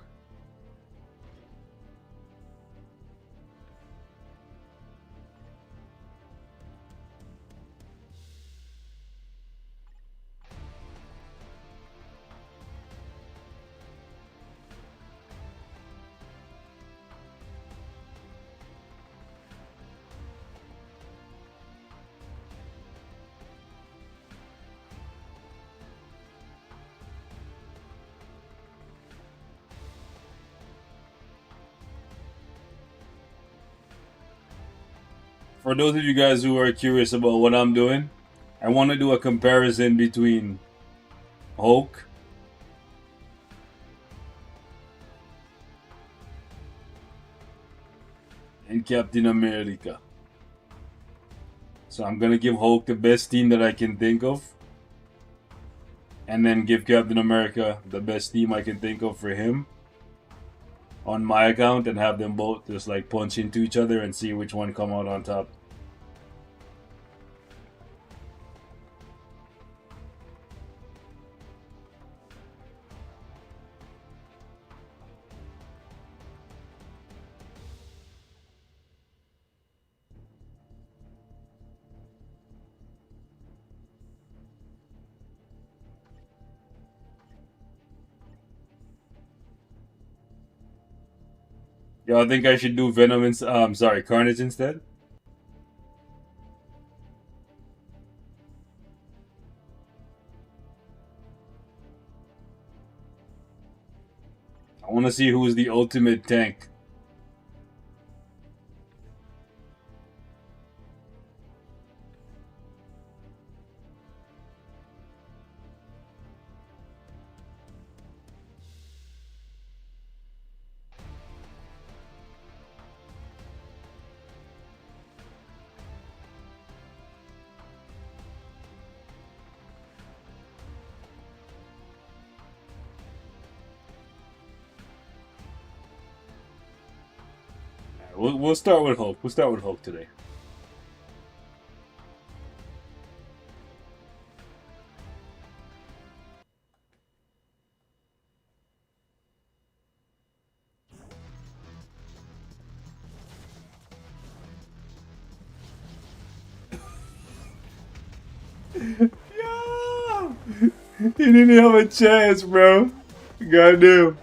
For those of you guys who are curious about what I'm doing, I want to do a comparison between Hulk and Captain America. So I'm gonna give Hulk the best team that I can think of, and then give Captain America the best team I can think of for him on my account, and have them both just like punch into each other and see which one come out on top. Y'all think I should do Venom and sorry, Carnage instead? I want to see who's the ultimate tank. We'll start with Hulk. We'll start with Hulk today. Yo! He didn't have a chance, bro. Goddamn.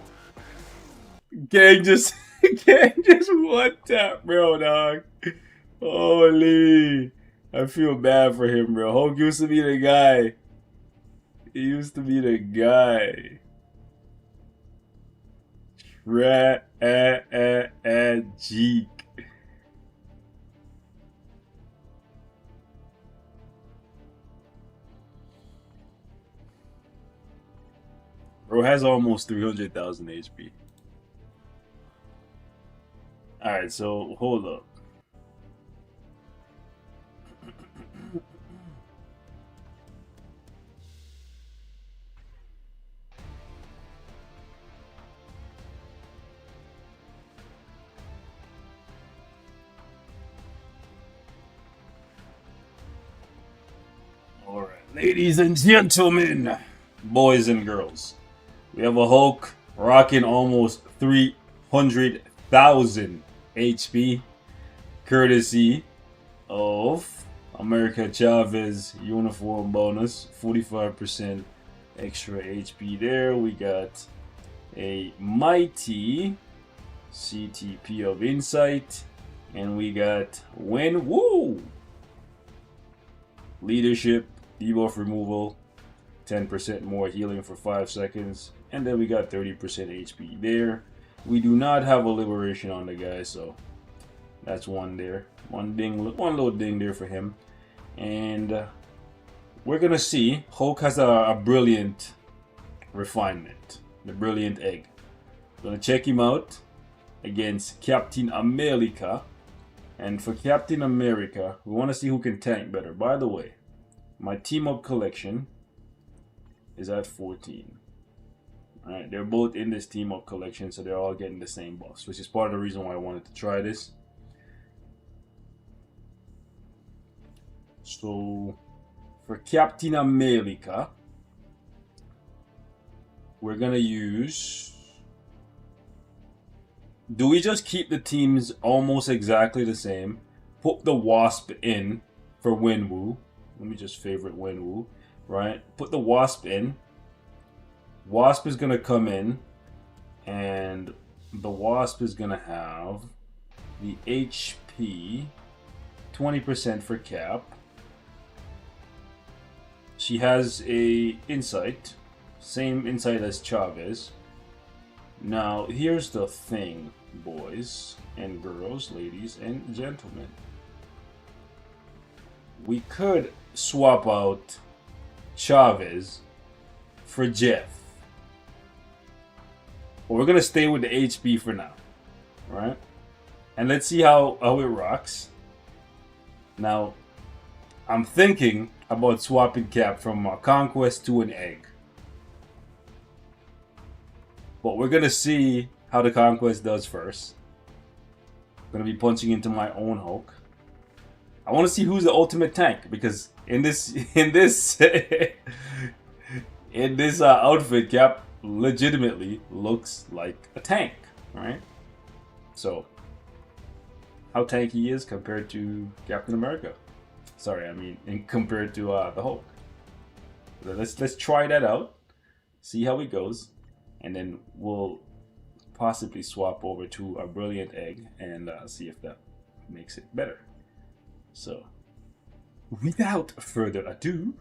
Can't just one tap, bro, dog. Holy. I feel bad for him, bro. Hulk used to be the guy. He used to be the guy. Tragic. Bro has almost 300,000 HP. Alright, so hold up. Alright, ladies and gentlemen, boys and girls, we have a Hulk rocking almost 300,000 HP, courtesy of America Chavez uniform bonus, 45% extra HP there. We got a mighty CTP of Insight, and we got Wenwu leadership, debuff removal, 10% more healing for 5 seconds, and then we got 30% HP there. We do not have a liberation on the guy, so that's one there. One little ding there for him. And we're gonna see Hulk has a brilliant refinement, the brilliant egg. Gonna check him out against Captain America. And for Captain America, we want to see who can tank better. By the way, my team up collection is at 14. Alright, they're both in this team up collection, so they're all getting the same buffs, which is part of the reason why I wanted to try this. So, for Captain America, we're gonna use... Do we just keep the teams almost exactly the same? Put the Wasp in for Wenwu. Let me just favorite Wenwu, right? Put the Wasp in. Wasp is going to come in, and the Wasp is going to have the HP, 20% for Cap. She has a Insight, same Insight as Chavez. Now, here's the thing, boys and girls, ladies and gentlemen. we could swap out Chavez for Jeff. But we're gonna stay with the HP for now, right? And let's see how it rocks. Now, I'm thinking about swapping Cap from a Conquest to an Egg. But we're gonna see how the Conquest does first. I'm gonna be punching into my own Hulk. I want to see who's the ultimate tank, because in this outfit, Cap legitimately looks like a tank, right? So, how tanky he is compared to Captain America. Sorry, I mean, compared to the Hulk. Let's try that out, see how it goes, and then we'll possibly swap over to a Brilliant Egg and see if that makes it better. So, without further ado,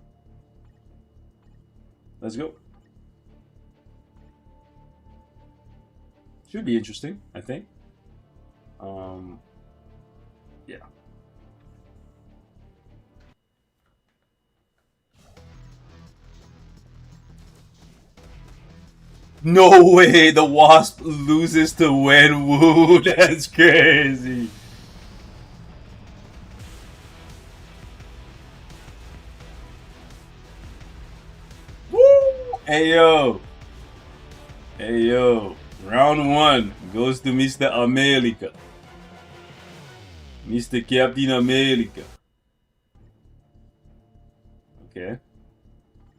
let's go. Should be interesting, I think. Yeah. No way, the Wasp loses to Wenwu. That's crazy. Woo! Hey yo. Hey yo. Round 1 goes to Mr. America. Mr. Captain America. Okay.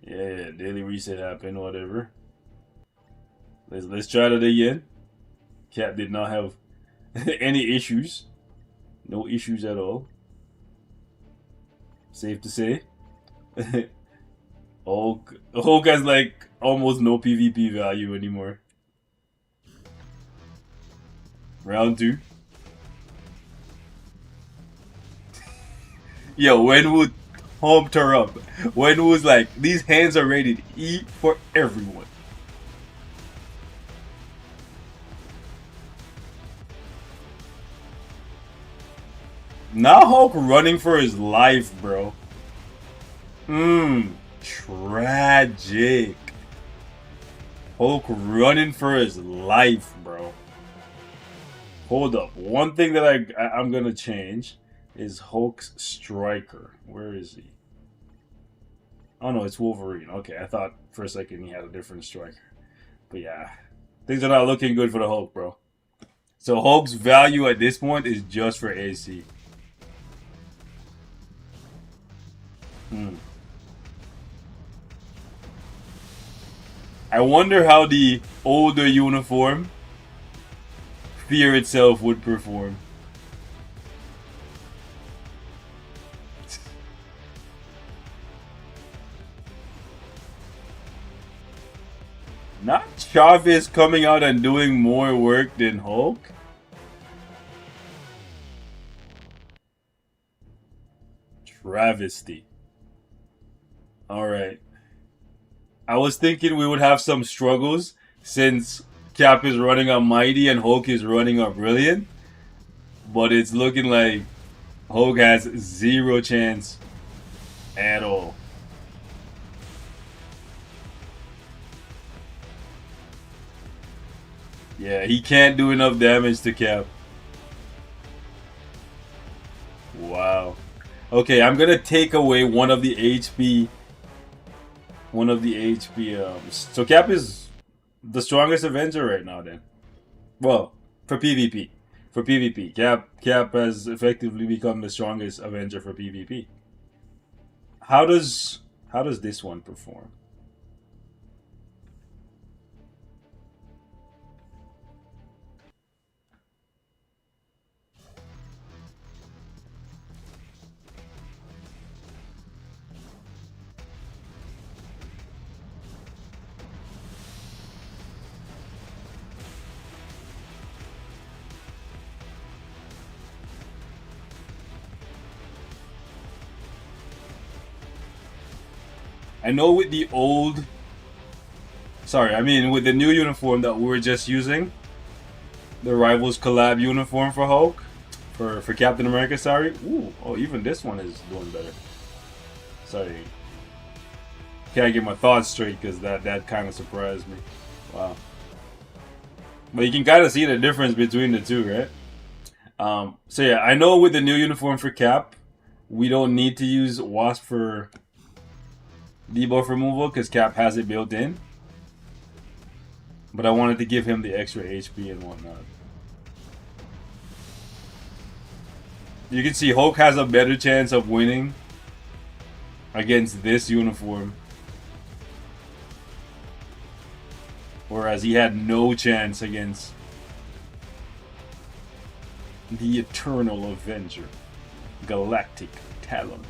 Yeah, daily reset happened, whatever. Let's try that again. Cap did not have any issues. No issues at all. Safe to say. Hulk has like almost no PvP value anymore. Round 2. Yo, Wenwu humped her up. Wenwu's like, these hands are ready to eat for everyone. Now Hulk running for his life, bro. Tragic. Hulk running for his life, bro. Hold up. One thing that I'm gonna change is Hulk's striker. Where is he? Oh no, it's Wolverine. Okay, I thought for a second he had a different striker. But yeah, things are not looking good for the Hulk, bro. So Hulk's value at this point is just for AC. I wonder how the older uniform, Fear itself, would perform. Not Chavez coming out and doing more work than Hulk. Travesty. Alright. I was thinking we would have some struggles since Cap is running on Mighty and Hulk is running on Brilliant. But it's looking like Hulk has zero chance at all. Yeah, he can't do enough damage to Cap. Wow. Okay, I'm gonna take away one of the HP. So Cap is the strongest Avenger right now then. Well, for PvP. For PvP. Cap has effectively become the strongest Avenger for PvP. How does this one perform? I know with the old... Sorry, I mean with the new uniform that we were just using, the Rivals collab uniform for Hulk, for Captain America, sorry. Ooh, oh, even this one is doing better. Sorry. Can't get my thoughts straight because that kind of surprised me. Wow. But you can kind of see the difference between the two, right? So yeah, I know with the new uniform for Cap, we don't need to use Wasp for debuff removal because Cap has it built in. But I wanted to give him the extra HP and whatnot. You can see Hulk has a better chance of winning against this uniform. Whereas he had no chance against the Eternal Avenger, Galactic Talon.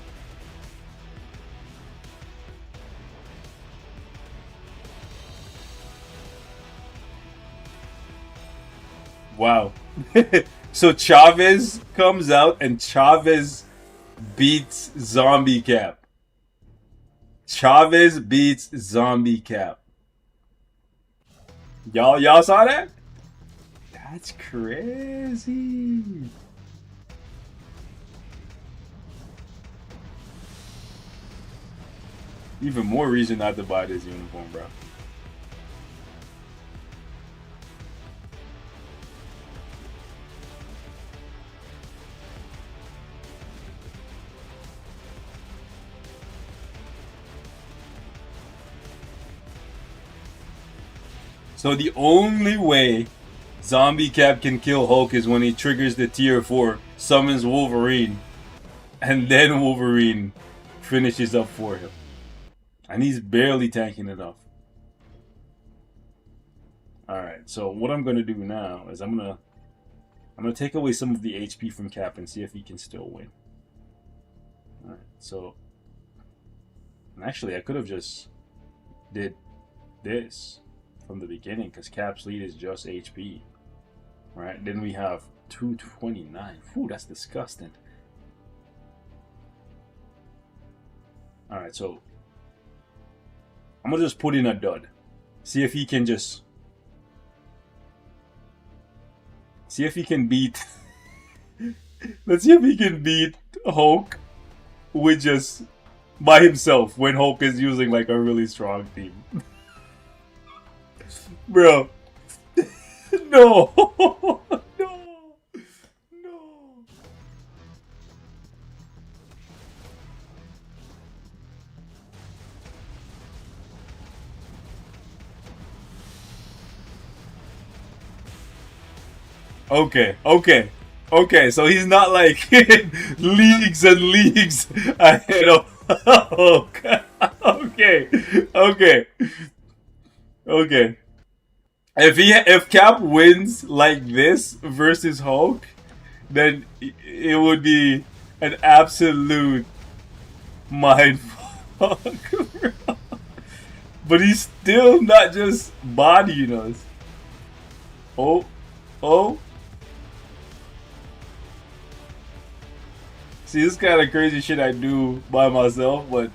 Wow. So Chavez comes out and Chavez beats Zombie Cap. Chavez beats Zombie Cap. Y'all saw that? That's crazy. Even more reason not to buy this uniform, bro. So the only way Zombie Cap can kill Hulk is when he triggers the tier 4, summons Wolverine, and then Wolverine finishes up for him. And he's barely tanking it off. Alright, so what I'm gonna do now is I'm gonna take away some of the HP from Cap and see if he can still win. Alright, so actually I could have just did this from the beginning because Cap's lead is just HP. Right? Then we have 229. Whew, that's disgusting. Alright, so I'm gonna just put in a dud. See if he can just see if he can beat let's see if he can beat Hulk with just by himself when Hulk is using like a really strong team. Bro. No. No. No. Okay, so he's not like leagues and leagues ahead of Hulk. Okay. If Cap wins like this versus Hulk, then it would be an absolute mindfuck. But he's still not just bodying us. Oh. See, this kind of crazy shit I do by myself, but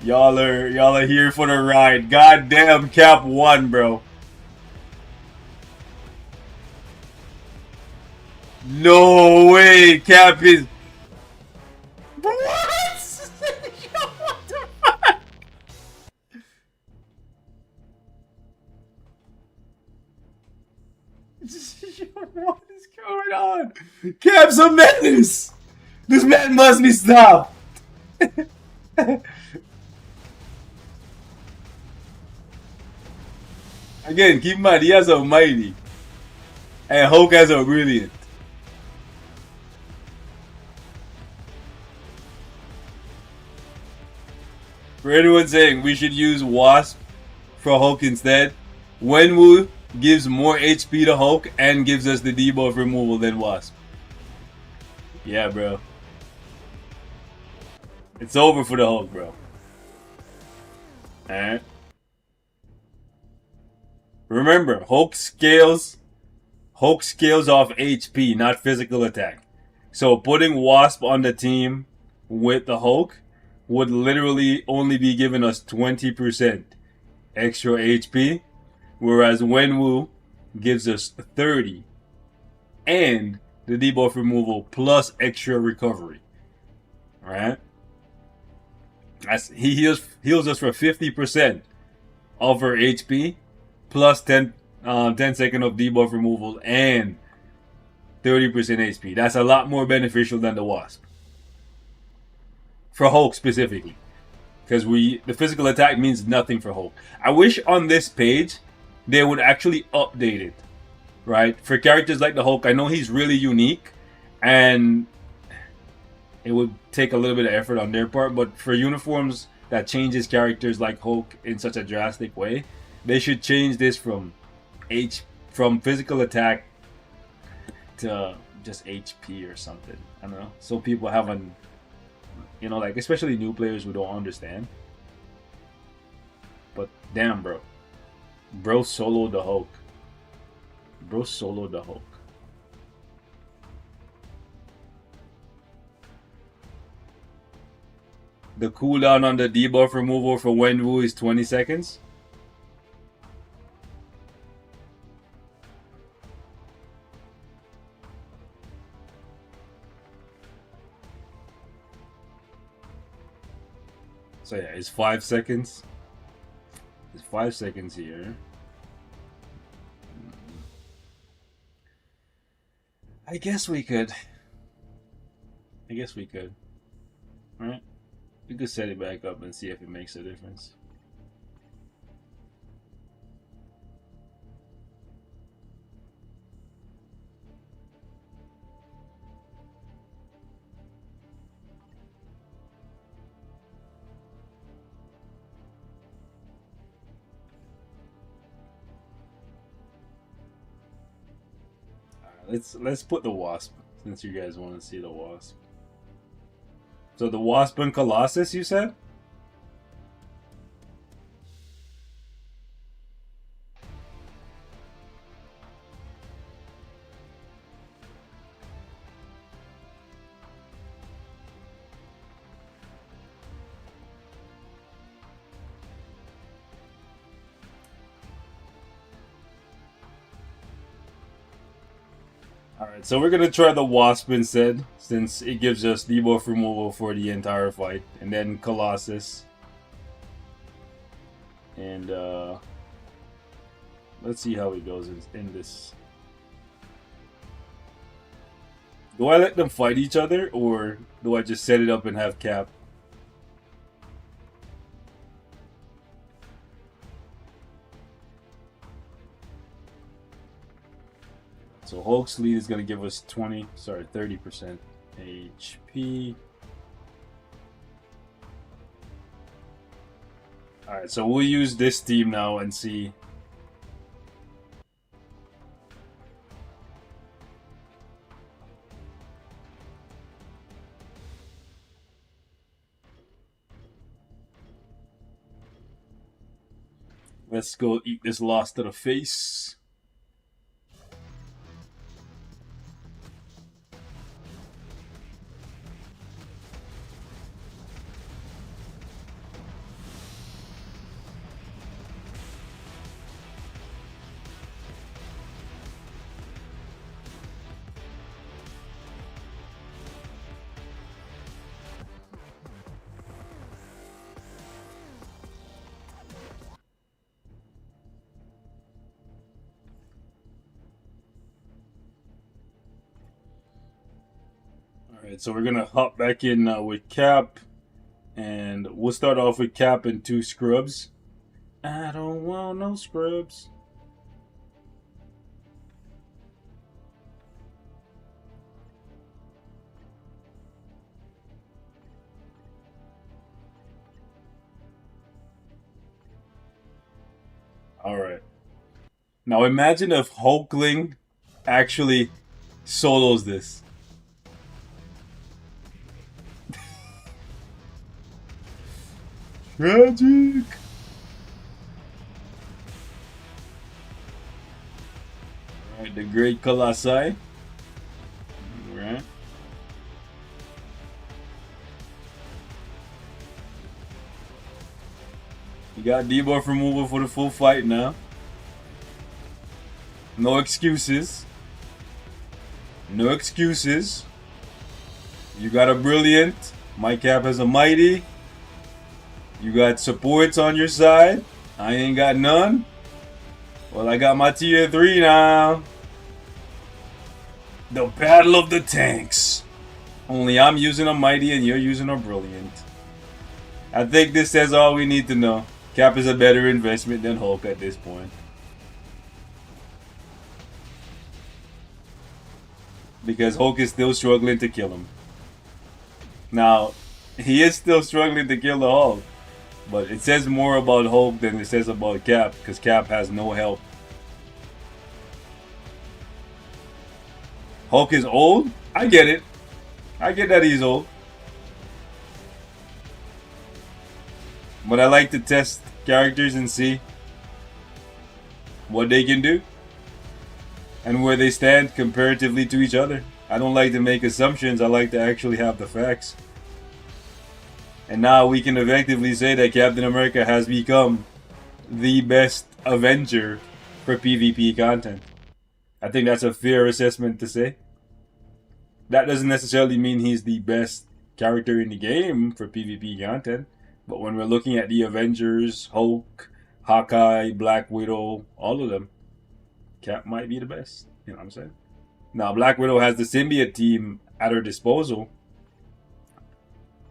y'all are here for the ride. Goddamn, Cap won, bro. No way, Cap is. What? What the fuck? What is going on? Cap's a menace. This man must be stopped. Again, keep in mind he has a mighty, and Hulk has a brilliant. For anyone saying we should use Wasp for Hulk instead, Wenwu gives more HP to Hulk and gives us the debuff removal than Wasp. Yeah, bro. It's over for the Hulk, bro. Alright. Remember, Hulk scales off HP, not physical attack. So putting Wasp on the team with the Hulk would literally only be giving us 20% extra HP, whereas Wenwu gives us 30 and the debuff removal plus extra recovery. Alright? He heals us for 50% of our HP, plus 10 seconds of debuff removal and 30% HP. That's a lot more beneficial than the Wasp. For Hulk specifically. Because the physical attack means nothing for Hulk. I wish on this page they would actually update it. Right? For characters like the Hulk, I know he's really unique. And it would take a little bit of effort on their part. But for uniforms that changes characters like Hulk in such a drastic way, they should change this from physical attack to just HP or something. I don't know. So people have an, like especially new players who don't understand. But damn, bro soloed the Hulk. Bro soloed the Hulk. The cooldown on the debuff removal for Wenwu is 20 seconds. So yeah, it's 5 seconds. It's 5 seconds here. I guess we could. Alright? We could set it back up and see if it makes a difference. Let's put the Wasp, since you guys want to see the Wasp. So the Wasp and Colossus, you said? Alright, so we're gonna try the Wasp instead, since it gives us debuff removal for the entire fight. And then Colossus. And let's see how it goes in this. Do I let them fight each other, or do I just set it up and have Cap? So Hulk's lead is going to give us 30% HP. Alright, so we'll use this team now and see. Let's go eat this loss to the face. Alright, so we're gonna hop back in with Cap, and we'll start off with Cap and 2 scrubs. I don't want no scrubs. Alright. Now imagine if Hulkling actually solos this. Tragic! Alright, the Great Colossi. Alright. You got debuff removal for the full fight now. No excuses. No excuses. You got a brilliant. My Cap has a mighty. You got supports on your side. I ain't got none. Well, I got my tier 3 now. The battle of the tanks. Only I'm using a mighty and you're using a brilliant. I think this says all we need to know. Cap is a better investment than Hulk at this point. Because Hulk is still struggling to kill him. Now, he is still struggling to kill the Hulk. But it says more about Hulk than it says about Cap. Because Cap has no help. Hulk is old? I get it. I get that he's old. But I like to test characters and see what they can do and where they stand comparatively to each other. I don't like to make assumptions. I like to actually have the facts. And now we can effectively say that Captain America has become the best Avenger for PvP content. I think that's a fair assessment to say. That doesn't necessarily mean he's the best character in the game for PvP content. But when we're looking at the Avengers, Hulk, Hawkeye, Black Widow, all of them, Cap might be the best. You know what I'm saying? Now, Black Widow has the symbiote team at her disposal.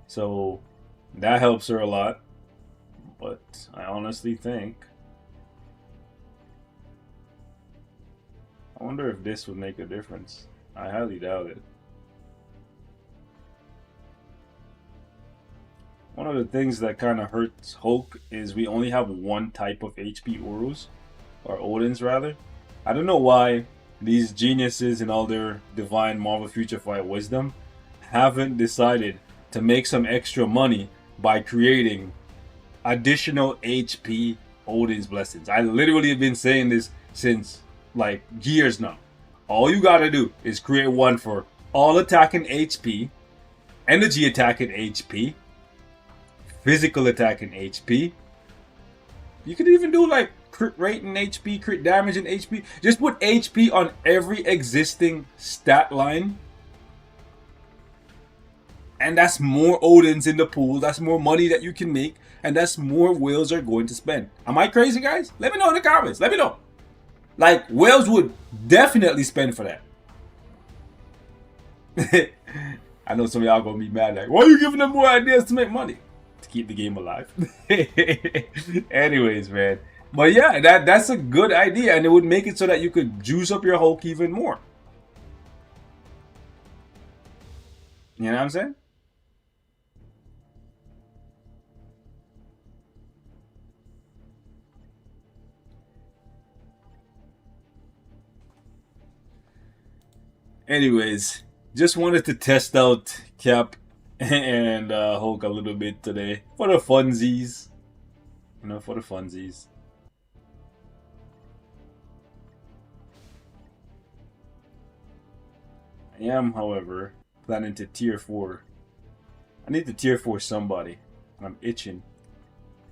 So, that helps her a lot. But I honestly think... I wonder if this would make a difference. I highly doubt it. One of the things that kind of hurts Hulk is we only have one type of HP Urus, or Odins rather. I don't know why these geniuses in all their divine Marvel Future Fight wisdom haven't decided to make some extra money by creating additional HP Odin's Blessings. I literally have been saying this since like years now. All you gotta do is create one for all attacking HP, energy attacking HP, physical attack and HP. You could even do like crit rate and HP, crit damage and HP. Just put HP on every existing stat line. And that's more Odins in the pool. That's more money that you can make. And that's more whales are going to spend. Am I crazy, guys? Let me know in the comments. Let me know. Like, whales would definitely spend for that. I know some of y'all gonna be mad like, why are you giving them more ideas to make money? To keep the game alive. Anyways, man. But yeah, that's a good idea, and it would make it so that you could juice up your Hulk even more. You know what I'm saying? Anyways, just wanted to test out Cap and Hulk a little bit today for the funsies. You know, for the funsies. I am, however, planning to tier 4. I need to tier 4 somebody. I'm itching.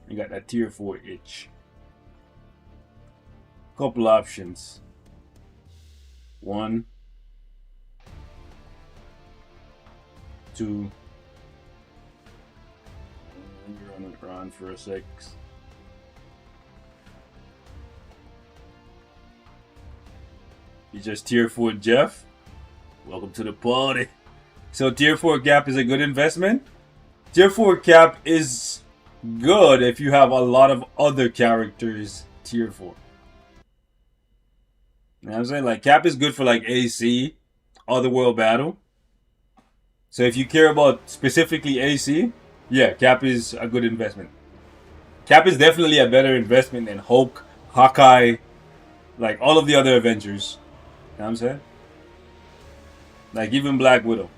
I got that tier 4 itch. Couple options. 1, 2. Run it around for a sec. You just tier 4 Jeff. Welcome to the party. So tier 4 Cap is a good investment. Tier 4 Cap is good if you have a lot of other characters tier 4. You know what I'm saying? Like Cap is good for like AC, Otherworld Battle. So if you care about specifically AC, yeah, Cap is a good investment. Cap is definitely a better investment than Hulk, Hawkeye, like all of the other Avengers. You know what I'm saying? Like even Black Widow.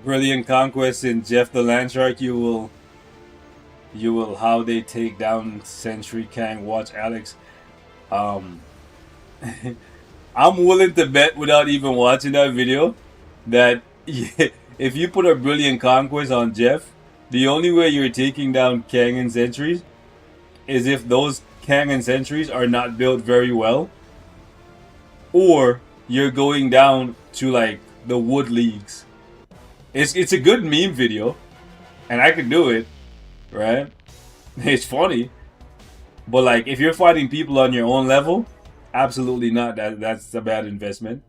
Brilliant Conquest in Jeff the Landshark, you will how they take down Century Kang. Watch Alex. I'm willing to bet without even watching that video that if you put a Brilliant Conquest on Jeff, the only way you're taking down Kangen Sentries is if those Kangen Sentries are not built very well, or you're going down to like the Wood Leagues. It's a good meme video, and I could do it, right? It's funny, but like if you're fighting people on your own level, absolutely not. That's a bad investment.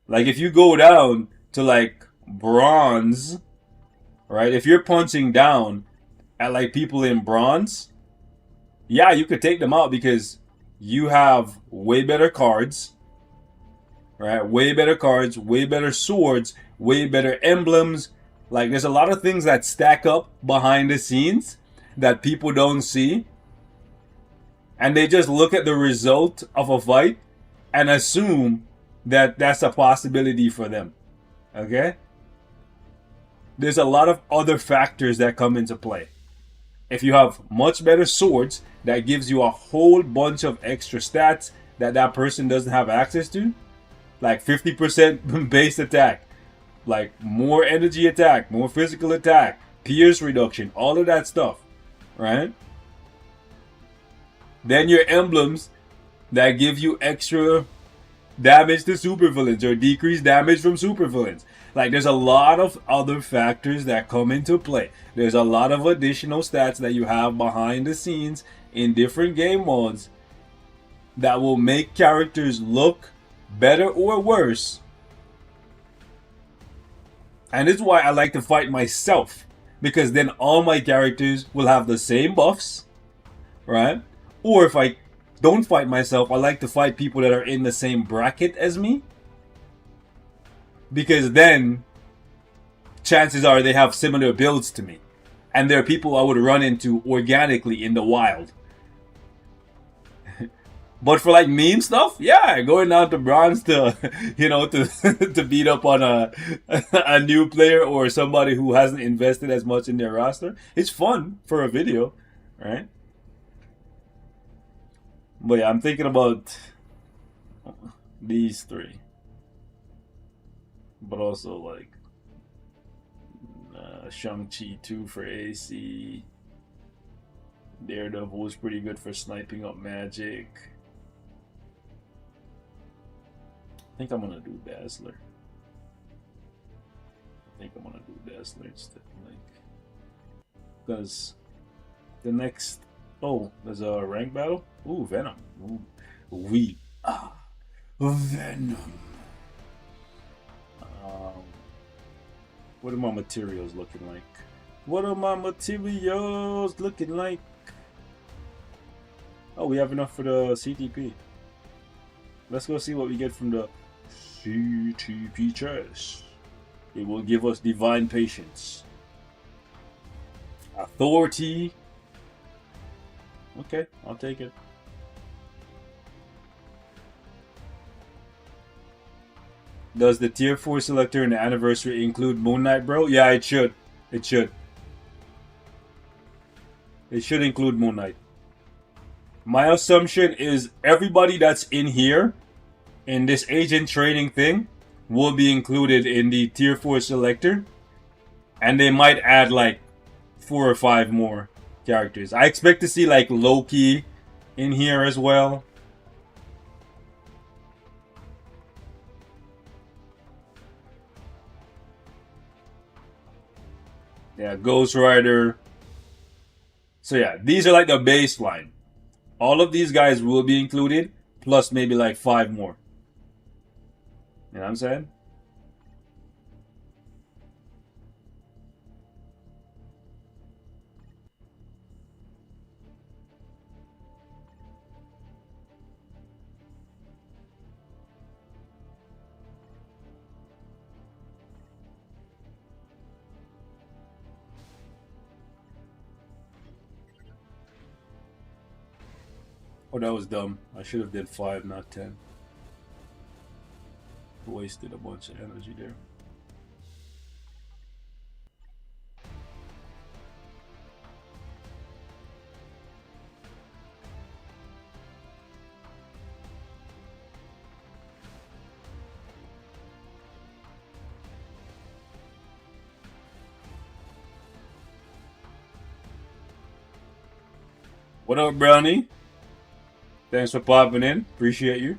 Like if you go down to like bronze, right? If you're punching down at like people in bronze, yeah, you could take them out because you have way better cards, right? Way better cards, way better swords, way better emblems. Like there's a lot of things that stack up behind the scenes that people don't see. And they just look at the result of a fight and assume that that's a possibility for them. Okay? There's a lot of other factors that come into play. If you have much better swords, that gives you a whole bunch of extra stats that that person doesn't have access to. Like 50% base attack, like more energy attack, more physical attack, pierce reduction, all of that stuff, right? Then your emblems that give you extra damage to supervillains or decreased damage from supervillains. Like there's a lot of other factors that come into play. There's a lot of additional stats that you have behind the scenes in different game modes that will make characters look better or worse. And this is why I like to fight myself, because then all my characters will have the same buffs, right? Or if I don't fight myself, I like to fight people that are in the same bracket as me, because then chances are they have similar builds to me, and they're people I would run into organically in the wild. But for like meme stuff, yeah, going down to bronze to, you know, to to beat up on a new player or somebody who hasn't invested as much in their roster, it's fun for a video, right? But yeah, I'm thinking about these three, but also like Shang-Chi 2 for AC. Daredevil was pretty good for sniping up magic. I think I'm gonna do Dazzler. Instead, like, because the next, there's a rank battle. Ooh, Venom. Ooh, Venom. What are my materials looking like? Oh, we have enough for the CTP. Let's go see what we get from the CTP chest. It will give us divine patience, authority. Okay, I'll take it. Does the tier 4 selector in the anniversary include Moon Knight, bro? Yeah, it should. It should include Moon Knight. My assumption is everybody that's in here, in this agent training thing, will be included in the tier 4 selector. And they might add like 4 or 5 more characters. I expect to see like Loki in here as well. Yeah, Ghost Rider. So yeah, these are like the baseline. All of these guys will be included, plus maybe like 5 more. You know what I'm saying? Oh, that was dumb. I should have did 5, not 10. Wasted a bunch of energy there. What up, Brownie? Thanks for popping in. Appreciate you.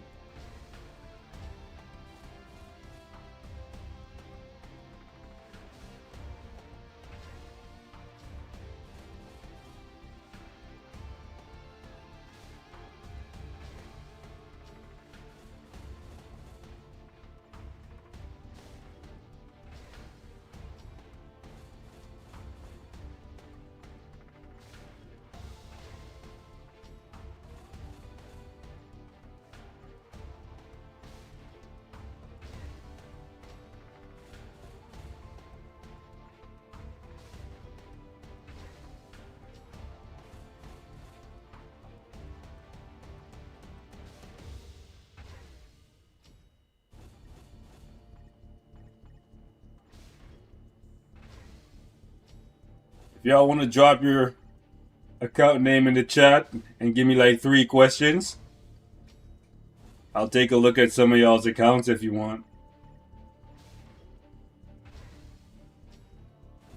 If y'all want to drop your account name in the chat and give me like 3 questions, I'll take a look at some of y'all's accounts if you want.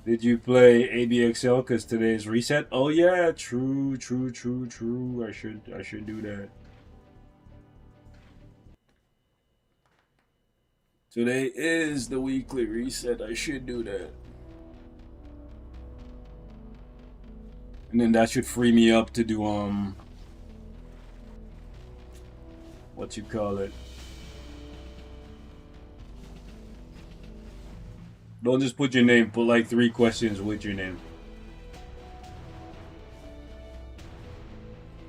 Did you play ABXL because today's reset? Oh yeah, true. I should do that. Today is the weekly reset. I should do that. And then that should free me up to do what you call it. Don't just put your name, put like 3 questions with your name.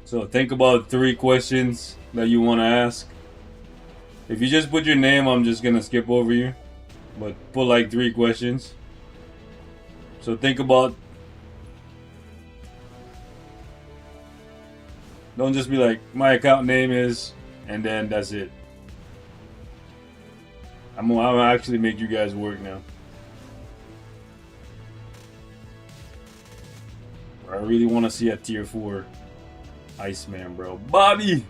So think about 3 questions that you want to ask. If you just put your name, I'm just gonna skip over you. But put like 3 questions. So think about. Don't just be like, my account name is, and then that's it. I'm gonna actually make you guys work now. I really want to see a tier 4 Iceman, bro. Bobby!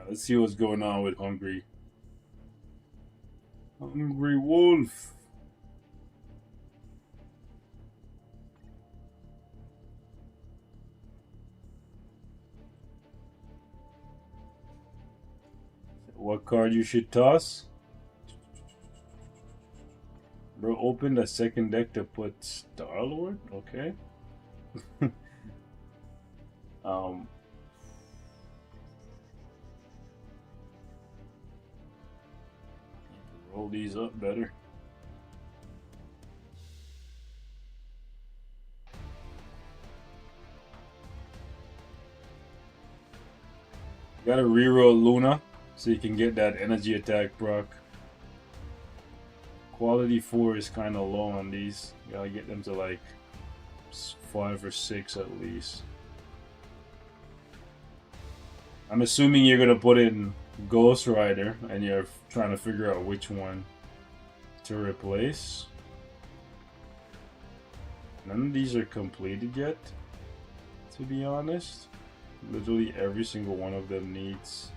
Let's see what's going on with Hungry Wolf. What card you should toss? Bro, open the second deck to put Star-Lord? Okay. Roll these up better. You gotta reroll Luna so you can get that energy attack proc. Quality 4 is kind of low on these. You gotta get them to like 5 or 6 at least. I'm assuming you're gonna put in Ghost Rider and you're trying to figure out which one to replace. None of these are completed yet, to be honest. Literally every single one of them needs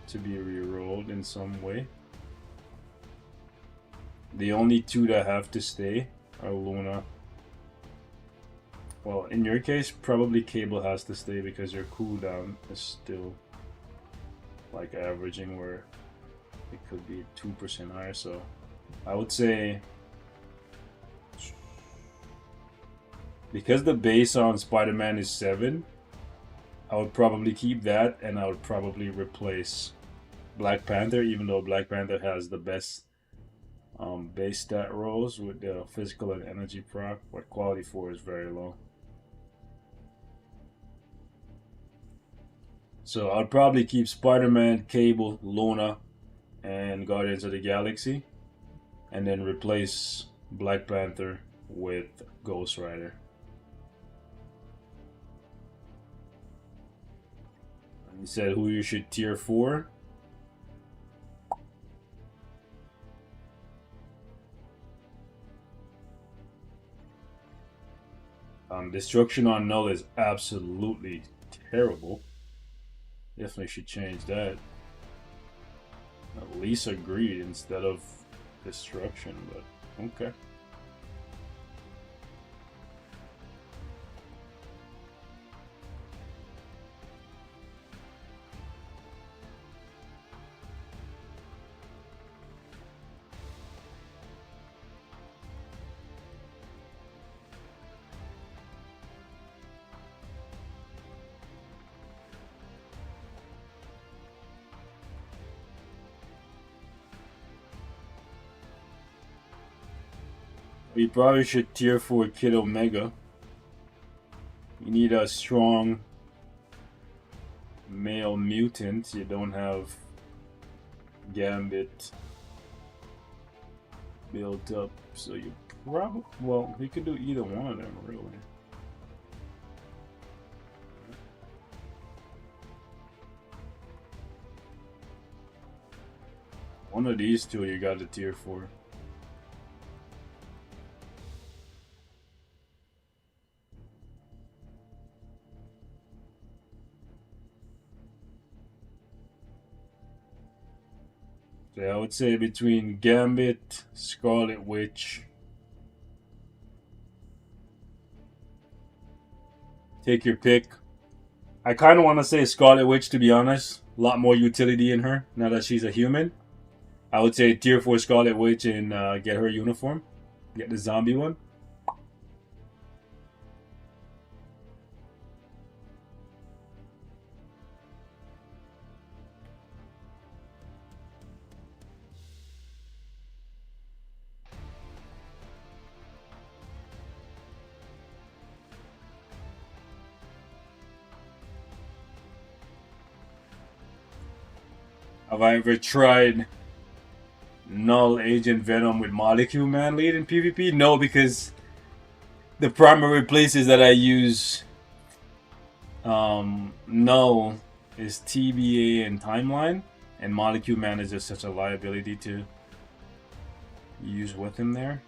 to be re-rolled in some way. The only 2 that have to stay are Luna. Well, in your case, probably Cable has to stay because your cooldown is still like averaging where it could be 2% higher. So I would say, because the base on Spider-Man is 7, I would probably keep that, and I would probably replace Black Panther, even though Black Panther has the best base stat rolls with the physical and energy proc, but quality 4 is very low. So I'd probably keep Spider-Man, Cable, Luna, and Guardians of the Galaxy, and then replace Black Panther with Ghost Rider. He said who you should tier 4. Destruction on Null is absolutely terrible. Definitely should change that. At least Greed instead of Destruction, but okay. We probably should tier 4 Kid Omega. You need a strong male mutant. You don't have Gambit built up, so you probably, well, we could do either one of them, really. One of these two you got to tier 4. So I would say between Gambit, Scarlet Witch. Take your pick. I kind of want to say Scarlet Witch, to be honest. A lot more utility in her now that she's a human. I would say tier 4 Scarlet Witch and get her uniform. Get the zombie one. Have I ever tried Null Agent Venom with Molecule Man lead in PvP? No, because the primary places that I use Null is TBA and Timeline, and Molecule Man is just such a liability to use with him there.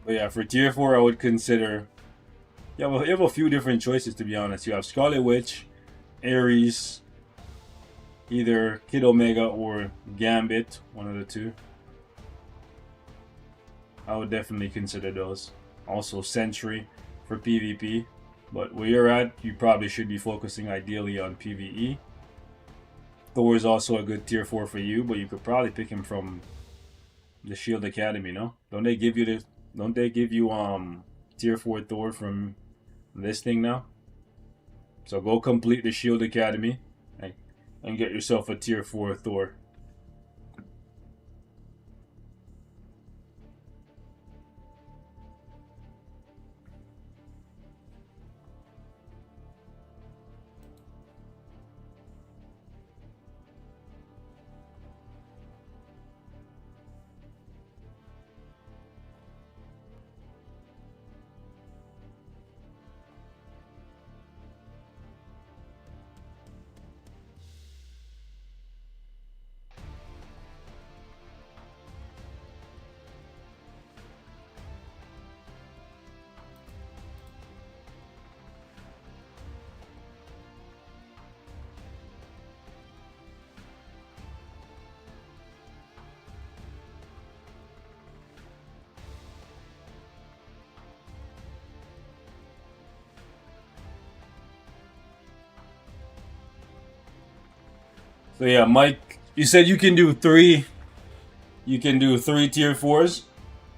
But yeah, for tier 4, I would consider. Yeah, well, you have a few different choices, to be honest. You have Scarlet Witch, Ares, either Kid Omega or Gambit, one of the two. I would definitely consider those. Also, Sentry for PvP. But where you're at, you probably should be focusing ideally on PvE. Thor is also a good tier 4 for you, but you could probably pick him from the Shield Academy, no? Don't they give you tier 4 Thor from this thing now? So go complete the Shield Academy and get yourself a tier 4 Thor. So yeah, Mike, you said you can do 3. You can do 3 tier 4s.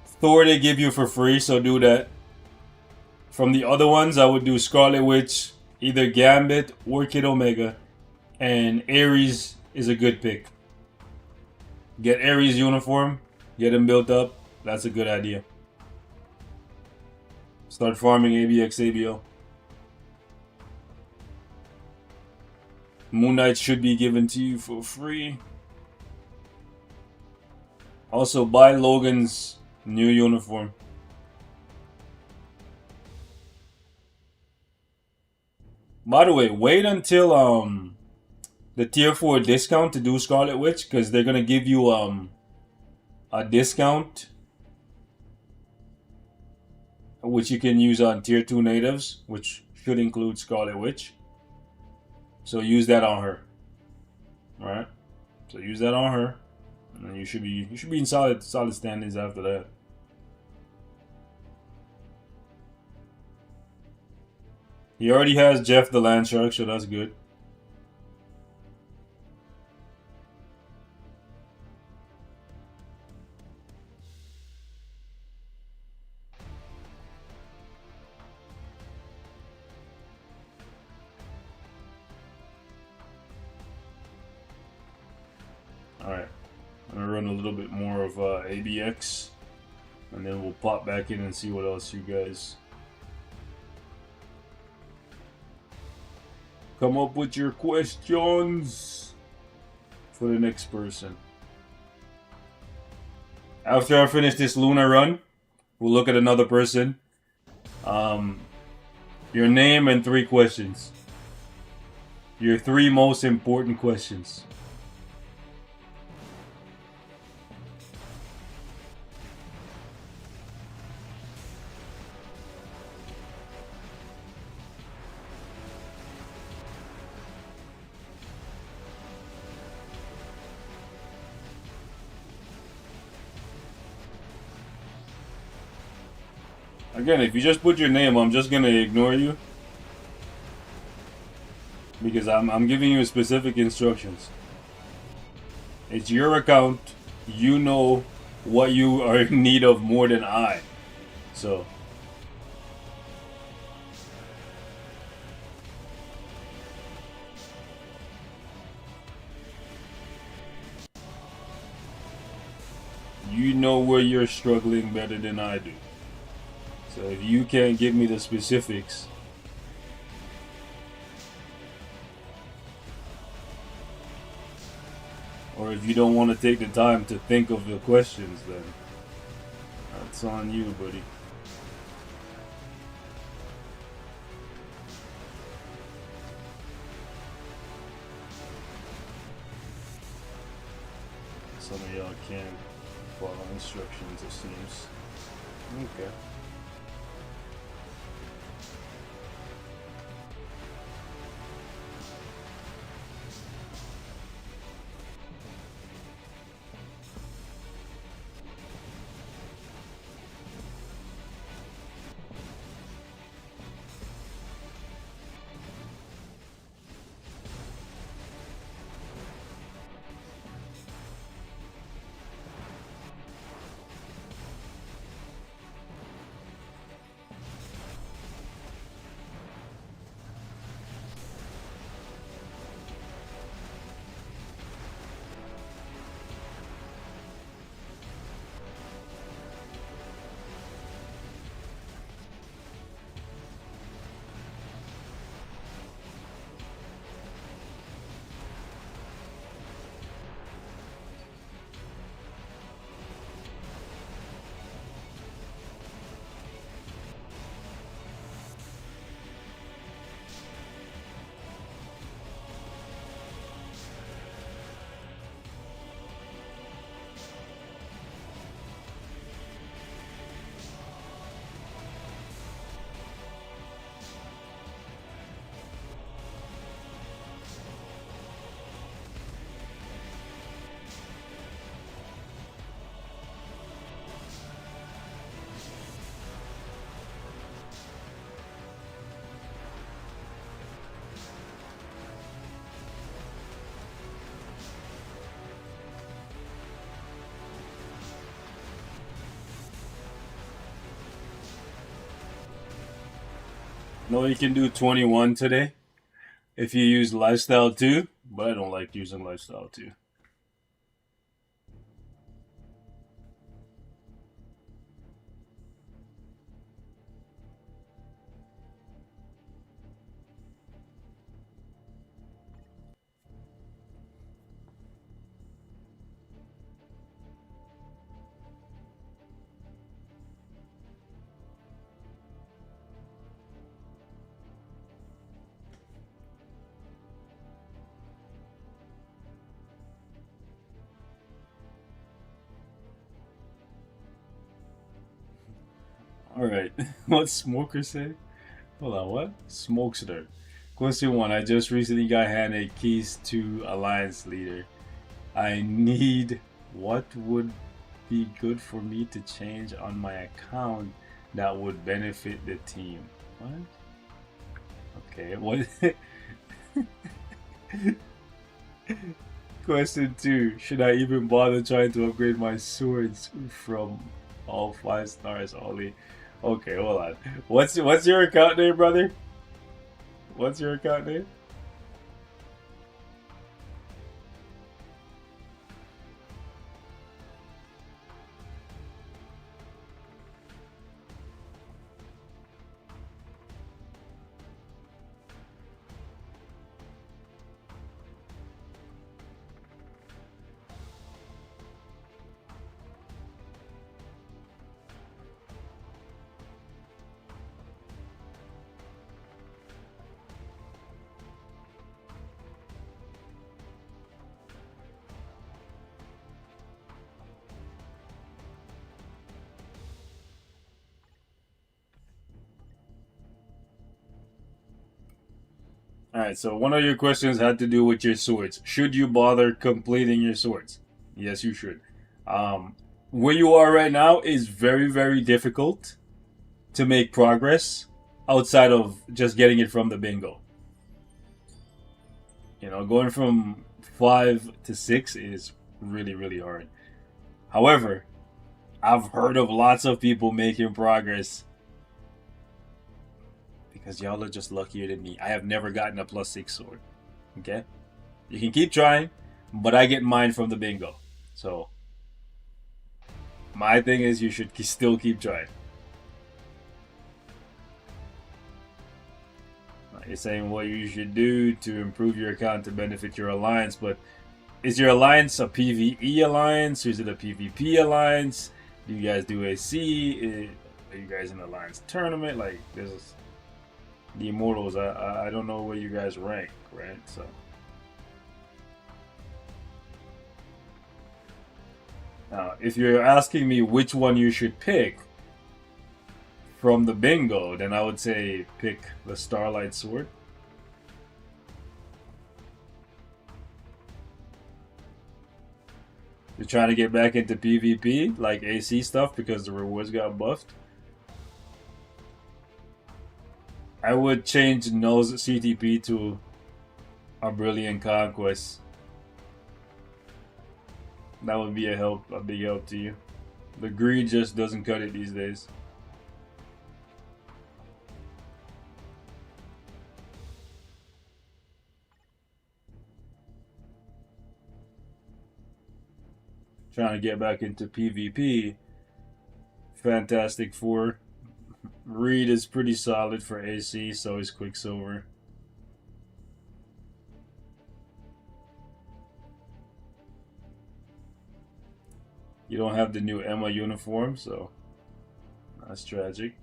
Thor they give you for free, so do that. From the other ones, I would do Scarlet Witch, either Gambit or Kid Omega, and Ares is a good pick. Get Ares uniform, get him built up. That's a good idea. Start farming ABX ABO. Moon Knight should be given to you for free. Also, buy Logan's new uniform. By the way, wait until the tier 4 discount to do Scarlet Witch, because they're gonna give you a discount which you can use on tier 2 natives, which should include Scarlet Witch. So use that on her. Alright? So use that on her. And you should be in solid standings after that. He already has Jeff the Land Shark, so that's good. Alright. I'm gonna run a little bit more of ABX. And then we'll pop back in and see what else you guys come up with your questions for the next person. After I finish this Luna run, we'll look at another person. Your name and 3 questions. Your 3 most important questions. Again, if you just put your name, I'm just gonna ignore you. Because I'm giving you specific instructions. It's your account. You know what you are in need of more than I. So you know where you're struggling better than I do. So if you can't give me the specifics, or if you don't want to take the time to think of the questions, then that's on you, buddy. Some of y'all can't follow instructions, it seems. Okay. No, you can do 21 today if you use Lifestyle 2, but I don't like using Lifestyle 2. Alright. What Smoker say? Hold on, what? Smokester. Question 1. I just recently got handed keys to Alliance Leader. I need... What would be good for me to change on my account that would benefit the team? What? Okay, what? Question 2. Should I even bother trying to upgrade my swords from all 5 stars only? Okay, hold on. What's your account name, brother? What's your account name? Alright, so one of your questions had to do with your swords. Should you bother completing your swords? Yes, you should. Where you are right now is very, very difficult to make progress outside of just getting it from the bingo. You know, going from 5 to 6 is really, really hard. However, I've heard of lots of people making progress because y'all are just luckier than me. I have never gotten a +6 sword. Okay? You can keep trying, but I get mine from the bingo. So, my thing is you should still keep trying. You're saying what you should do to improve your account to benefit your alliance, but is your alliance a PvE alliance or is it a PvP alliance? Do you guys do AC? Are you guys in an alliance tournament? Like, there's the Immortals. I don't know where you guys rank, right? So. Now, if you're asking me which one you should pick from the bingo, then I would say pick the Starlight Sword. You're trying to get back into PvP, like AC stuff, because the rewards got buffed. I would change Null's CTP to a Brilliant Conquest. That would be a big help to you. The greed just doesn't cut it these days. Trying to get back into PvP. Fantastic Four. Reed is pretty solid for AC, so is Quicksilver. You don't have the new Emma uniform, so that's tragic.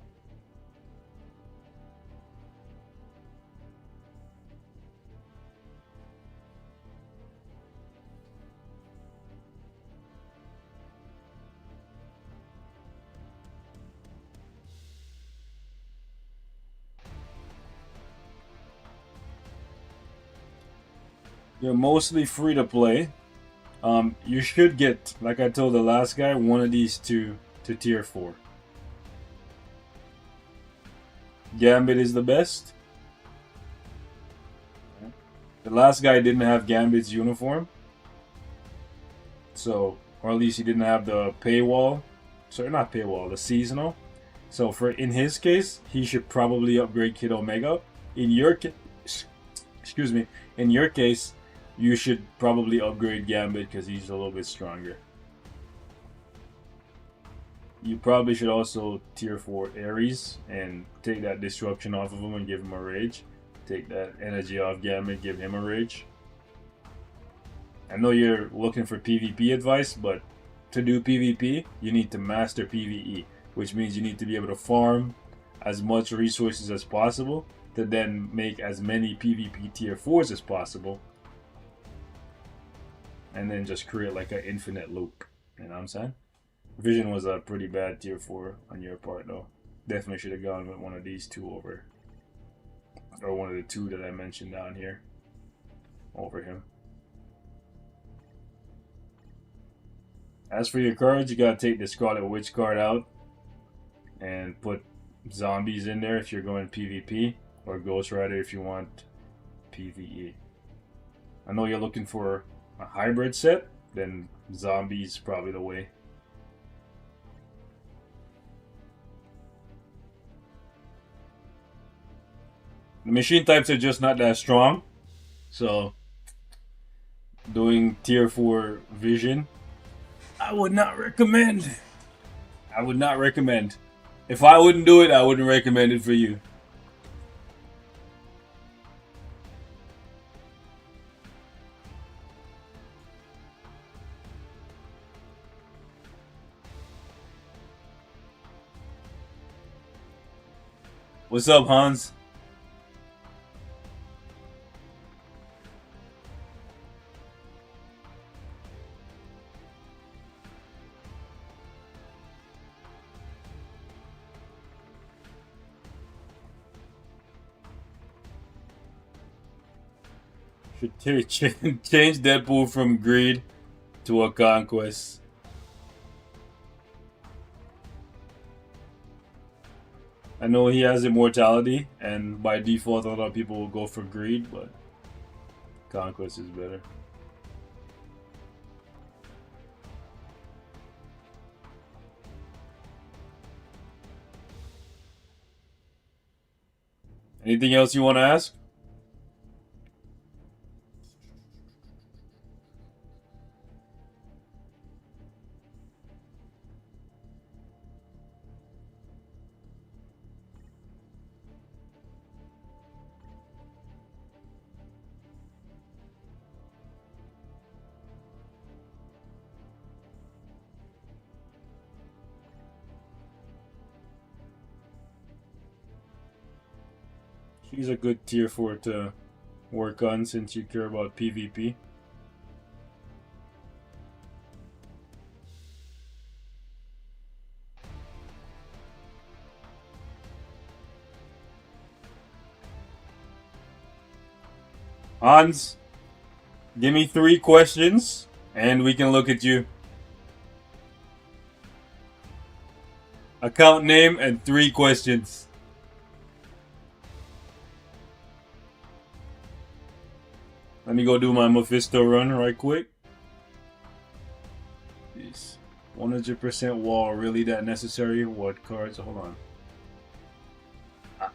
You're mostly free to play. You should get, like I told the last guy, one of these two to tier 4. Gambit is the best. The last guy didn't have Gambit's uniform. So, or at least he didn't have the paywall. Sorry, not paywall, the seasonal. So in his case, he should probably upgrade Kid Omega. In your excuse me, in your case, you should probably upgrade Gambit because he's a little bit stronger. You probably should also tier 4 Ares and take that disruption off of him and give him a rage. Take that energy off Gambit, give him a rage. I know you're looking for PvP advice, but to do PvP, you need to master PvE, which means you need to be able to farm as much resources as possible to then make as many PvP tier 4s as possible. And then just create like an infinite loop. You know what I'm saying? Vision was a pretty bad tier 4 on your part though. Definitely should have gone with one of these two over, or one of the two that I mentioned down here over him. As for your cards, you gotta take the Scarlet Witch card out and put zombies in there if you're going PvP, or Ghost Rider if you want PvE. I know you're looking for a hybrid set, then zombies probably the way. The machine types are just not that strong, so doing tier 4 vision, I would not recommend. I would not recommend. If I wouldn't do it, I wouldn't recommend it for you. What's up, Hans? Should change Deadpool from greed to a conquest. I know he has immortality, and by default, a lot of people will go for greed, but conquest is better. Anything else you want to ask? She's a good tier 4 to work on since you care about PvP. Hans, give me 3 questions and we can look at you. Account name and 3 questions. Let me go do my Mephisto run right quick. Jeez. 100% wall, really that necessary? What cards? Hold on.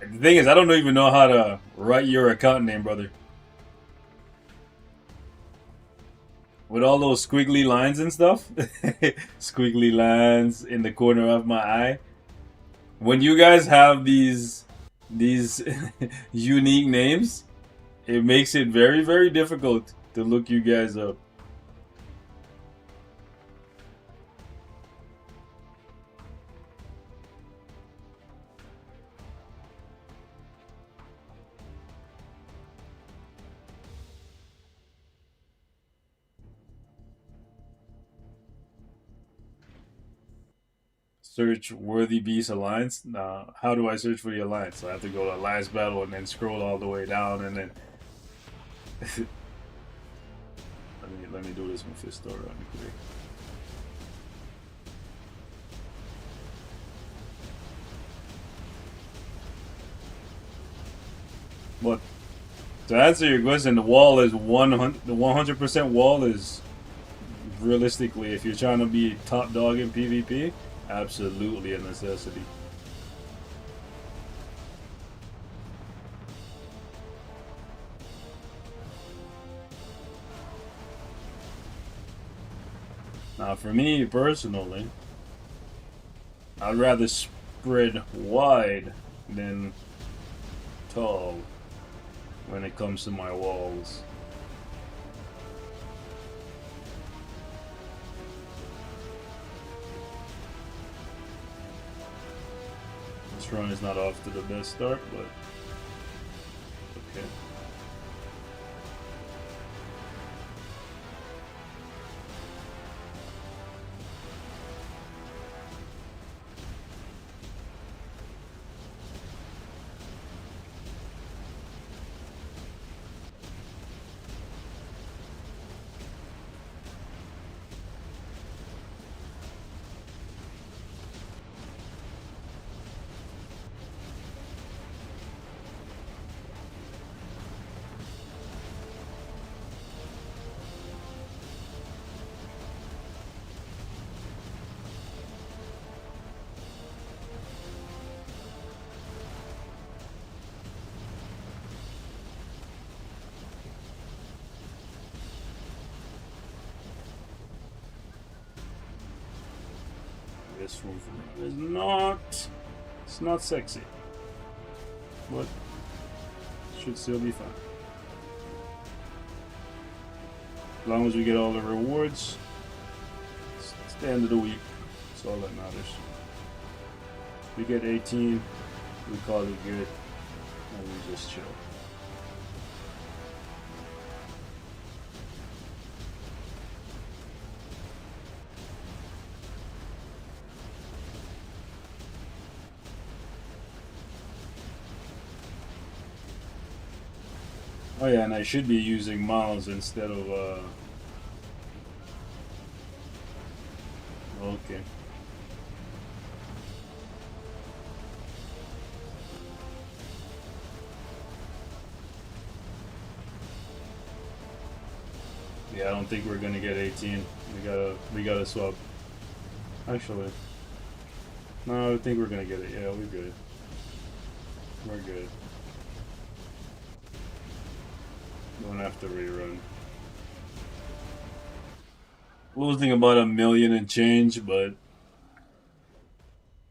The thing is, I don't even know how to write your account name, brother. With all those squiggly lines and stuff. Squiggly lines in the corner of my eye. When you guys have these unique names, it makes it very, very difficult to look you guys up. Search Worthy Beast Alliance. Now, how do I search for the alliance? I have to go to Alliance Battle and then scroll all the way down and then... let me do this Mephisto run quick. But to answer your question, the wall is 100. The 100% wall is realistically, if you're trying to be top dog in PvP, absolutely a necessity. Now, for me personally, I'd rather spread wide than tall when it comes to my walls. This run is not off to the best start, but okay. This one is not. It's not sexy, but should still be fun. As long as we get all the rewards, it's the end of the week. That's all that matters. We get 18, we call it good, and we just chill. Oh yeah, and I should be using miles instead of okay. Yeah, I don't think we're gonna get 18. We gotta swap. Actually, no, I think we're gonna get it. Yeah, we're good. We're good. Don't have to rerun. Losing about 1,000,000 and change, but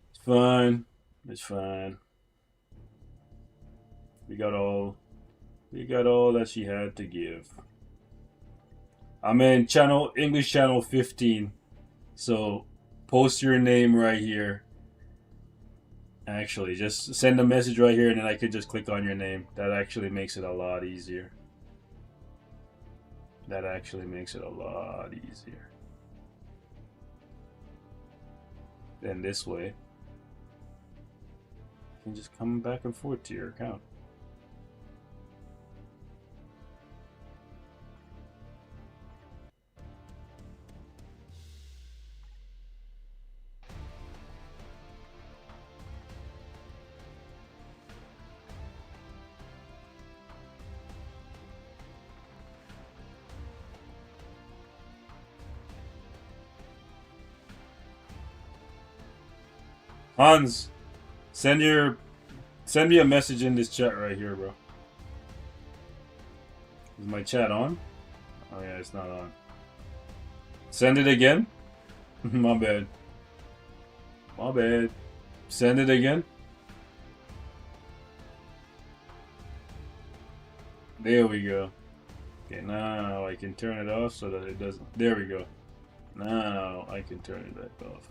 it's fine. It's fine. We got all that she had to give. I'm in English channel 15. So post your name right here. Actually, just send a message right here and then I could just click on your name. That actually makes it a lot easier. That actually makes it a lot easier. Then this way, you can just come back and forth to your account. Hans, send me a message in this chat right here, bro. Is my chat on? Oh yeah, it's not on. Send it again? My bad. My bad. Send it again? There we go. Okay, now I can turn it off so that it doesn't. There we go. Now I can turn it back off.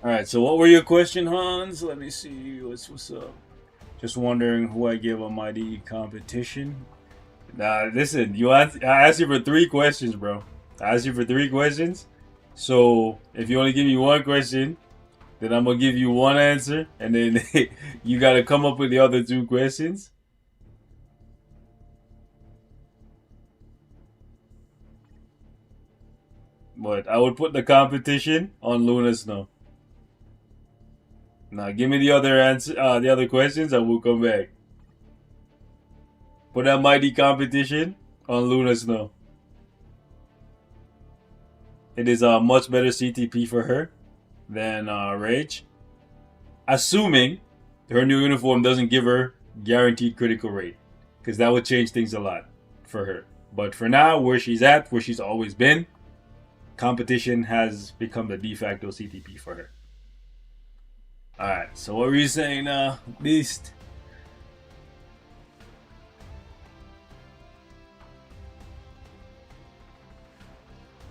Alright, so what were your question, Hans? Let me see what's up. Just wondering who I give a mighty competition. Nah, listen, I asked you for 3 questions, bro. I asked you for 3 questions. So if you only give me 1 question, then I'm gonna give you 1 answer, and then you gotta come up with the other 2 questions. But I would put the competition on Luna Snow. Now give me the other answer, the other questions, and we'll come back. Put that mighty competition on Luna Snow. It is a much better CTP for her than Rage, assuming her new uniform doesn't give her guaranteed critical rate, because that would change things a lot for her. But for now, where she's at, where she's always been, competition has become the de facto CTP for her. Alright, so what were you saying, Beast?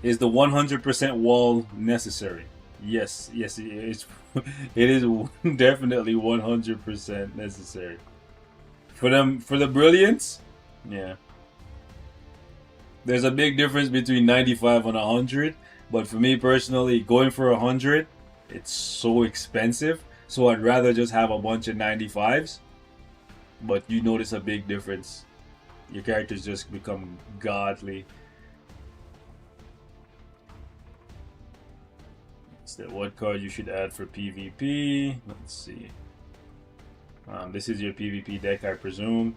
Is the 100% wall necessary? Yes, it is. It is definitely 100% necessary. For the brilliance, yeah. There's a big difference between 95 and 100, but for me personally, going for 100, it's so expensive. So I'd rather just have a bunch of 95s. But you notice a big difference. Your characters just become godly. So what card you should add for PvP? Let's see. This is your PvP deck, I presume.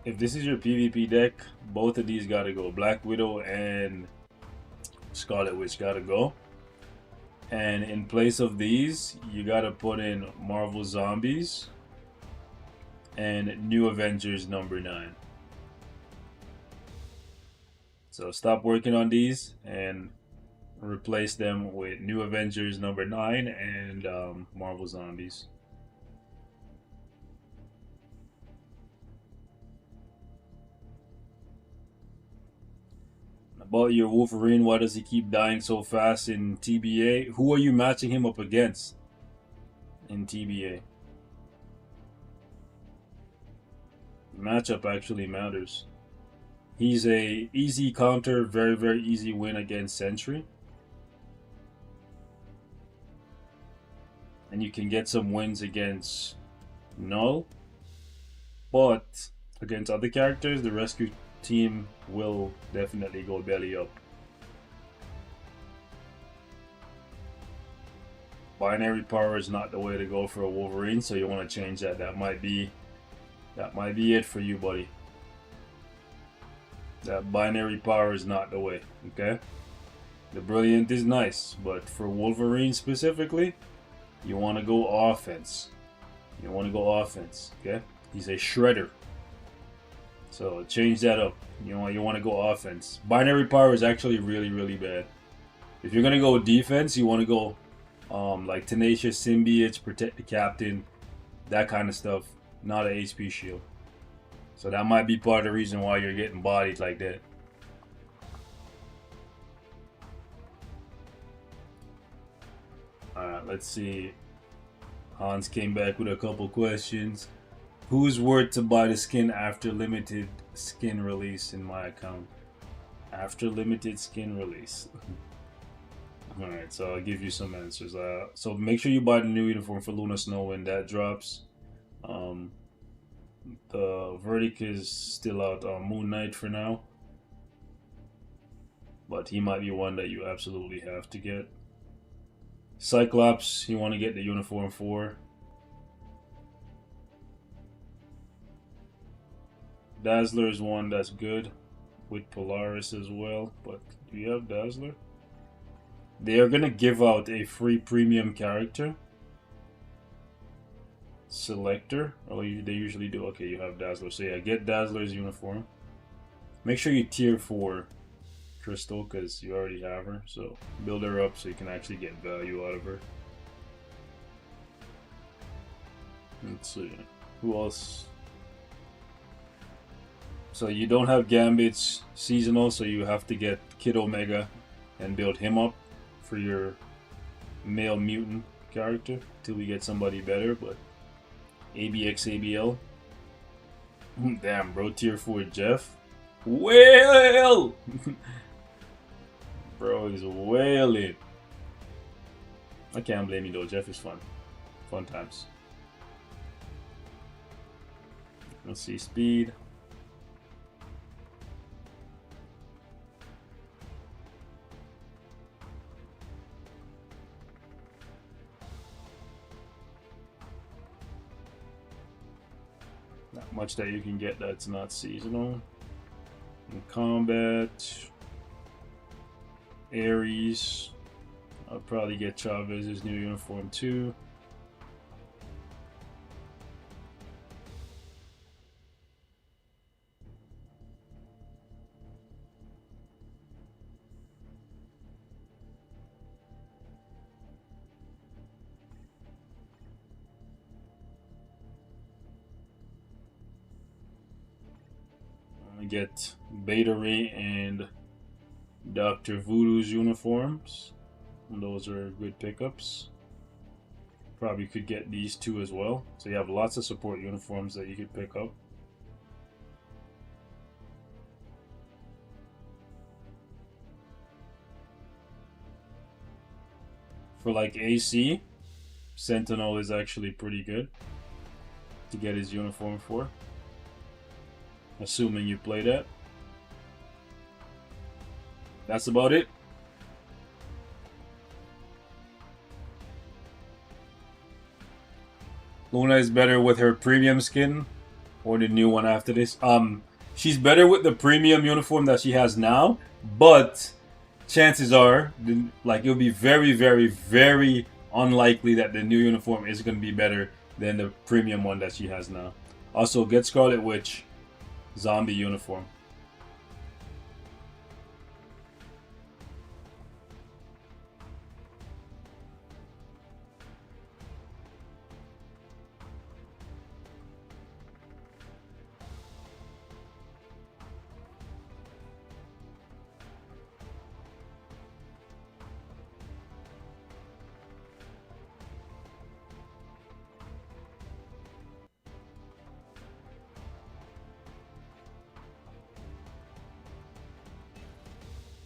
If this is your PvP deck, both of these gotta go. Black Widow and Scarlet Witch gotta go. And in place of these, you gotta put in Marvel Zombies and New Avengers #9. So stop working on these and replace them with New Avengers number 9 and Marvel Zombies. About your Wolverine, why does he keep dying so fast in TBA? Who are you matching him up against in TBA? Matchup actually matters. He's a easy counter, very easy win against Sentry. And you can get some wins against Null. But against other characters, the rescue team will definitely go belly up. Binary power is not the way to go for a Wolverine, so you want to change that. That might be it for you, buddy. That binary power is not the way, okay? The Brilliant is nice, but for Wolverine specifically, you want to go offense. You want to go offense, okay? He's a shredder. So change that up. You want to go offense. Binary power is actually really bad. If you're gonna go defense, you want to go like tenacious symbiotes, protect the captain, that kind of stuff. Not an HP shield. So that might be part of the reason why you're getting bodied like that. Alright, let's see. Hans came back with a couple questions. Who's worth to buy the skin after limited skin release in my account? After limited skin release. Alright, so I'll give you some answers. So make sure you buy the new uniform for Luna Snow when that drops. The verdict is still out on Moon Knight for now. But he might be one that you absolutely have to get. Cyclops, you want to get the uniform for. Dazzler is one that's good with Polaris as well. But do you have Dazzler? They are going to give out a free premium character. Selector. Oh, they usually do. Okay, you have Dazzler. So yeah, get Dazzler's uniform. Make sure you tier 4 Crystal because you already have her. So build her up so you can actually get value out of her. Let's see. Who else? So you don't have Gambit's seasonal, so you have to get Kid Omega and build him up for your male mutant character till we get somebody better, but ABX ABL. Damn, bro, tier 4 Jeff. Whale! Bro, he's wailing. I can't blame you though, Jeff is fun. Fun times. Let's see, speed. Not much that you can get that's not seasonal. In combat, Ares. I'll probably get Chavez's new uniform too. Get Beta Ray and Dr. Voodoo's uniforms. And those are good pickups. Probably could get these two as well. So you have lots of support uniforms that you could pick up. For like AC, Sentinel is actually pretty good to get his uniform for. Assuming you play that. That's about it. Luna is better with her premium skin or the new one after this. She's better with the premium uniform that she has now, but chances are, like, it'll be very unlikely that the new uniform is going to be better than the premium one that she has now. Also, get Scarlet Witch zombie uniform.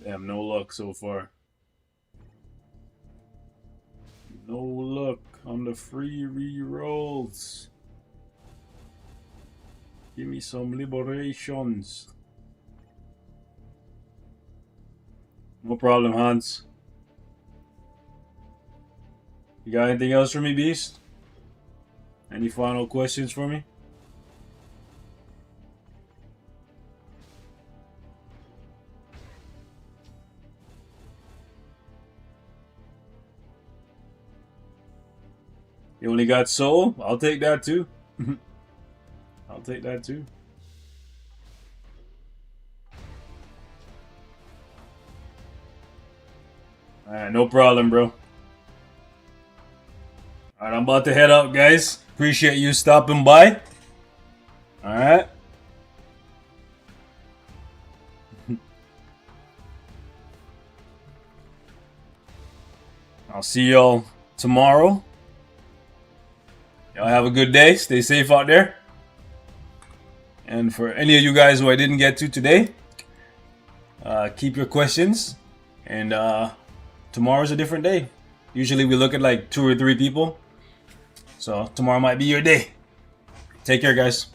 Damn, no luck so far. No luck on the free rerolls. Give me some liberations. No problem, Hans. You got anything else for me, Beast? Any final questions for me? You only got soul? I'll take that too. I'll take that too. Alright, no problem, bro. Alright, I'm about to head out, guys. Appreciate you stopping by. Alright. I'll see y'all tomorrow. Y'all have a good day. Stay safe out there. And for any of you guys who I didn't get to today, keep your questions. And tomorrow's a different day. Usually we look at like 2 or 3 people. So tomorrow might be your day. Take care, guys.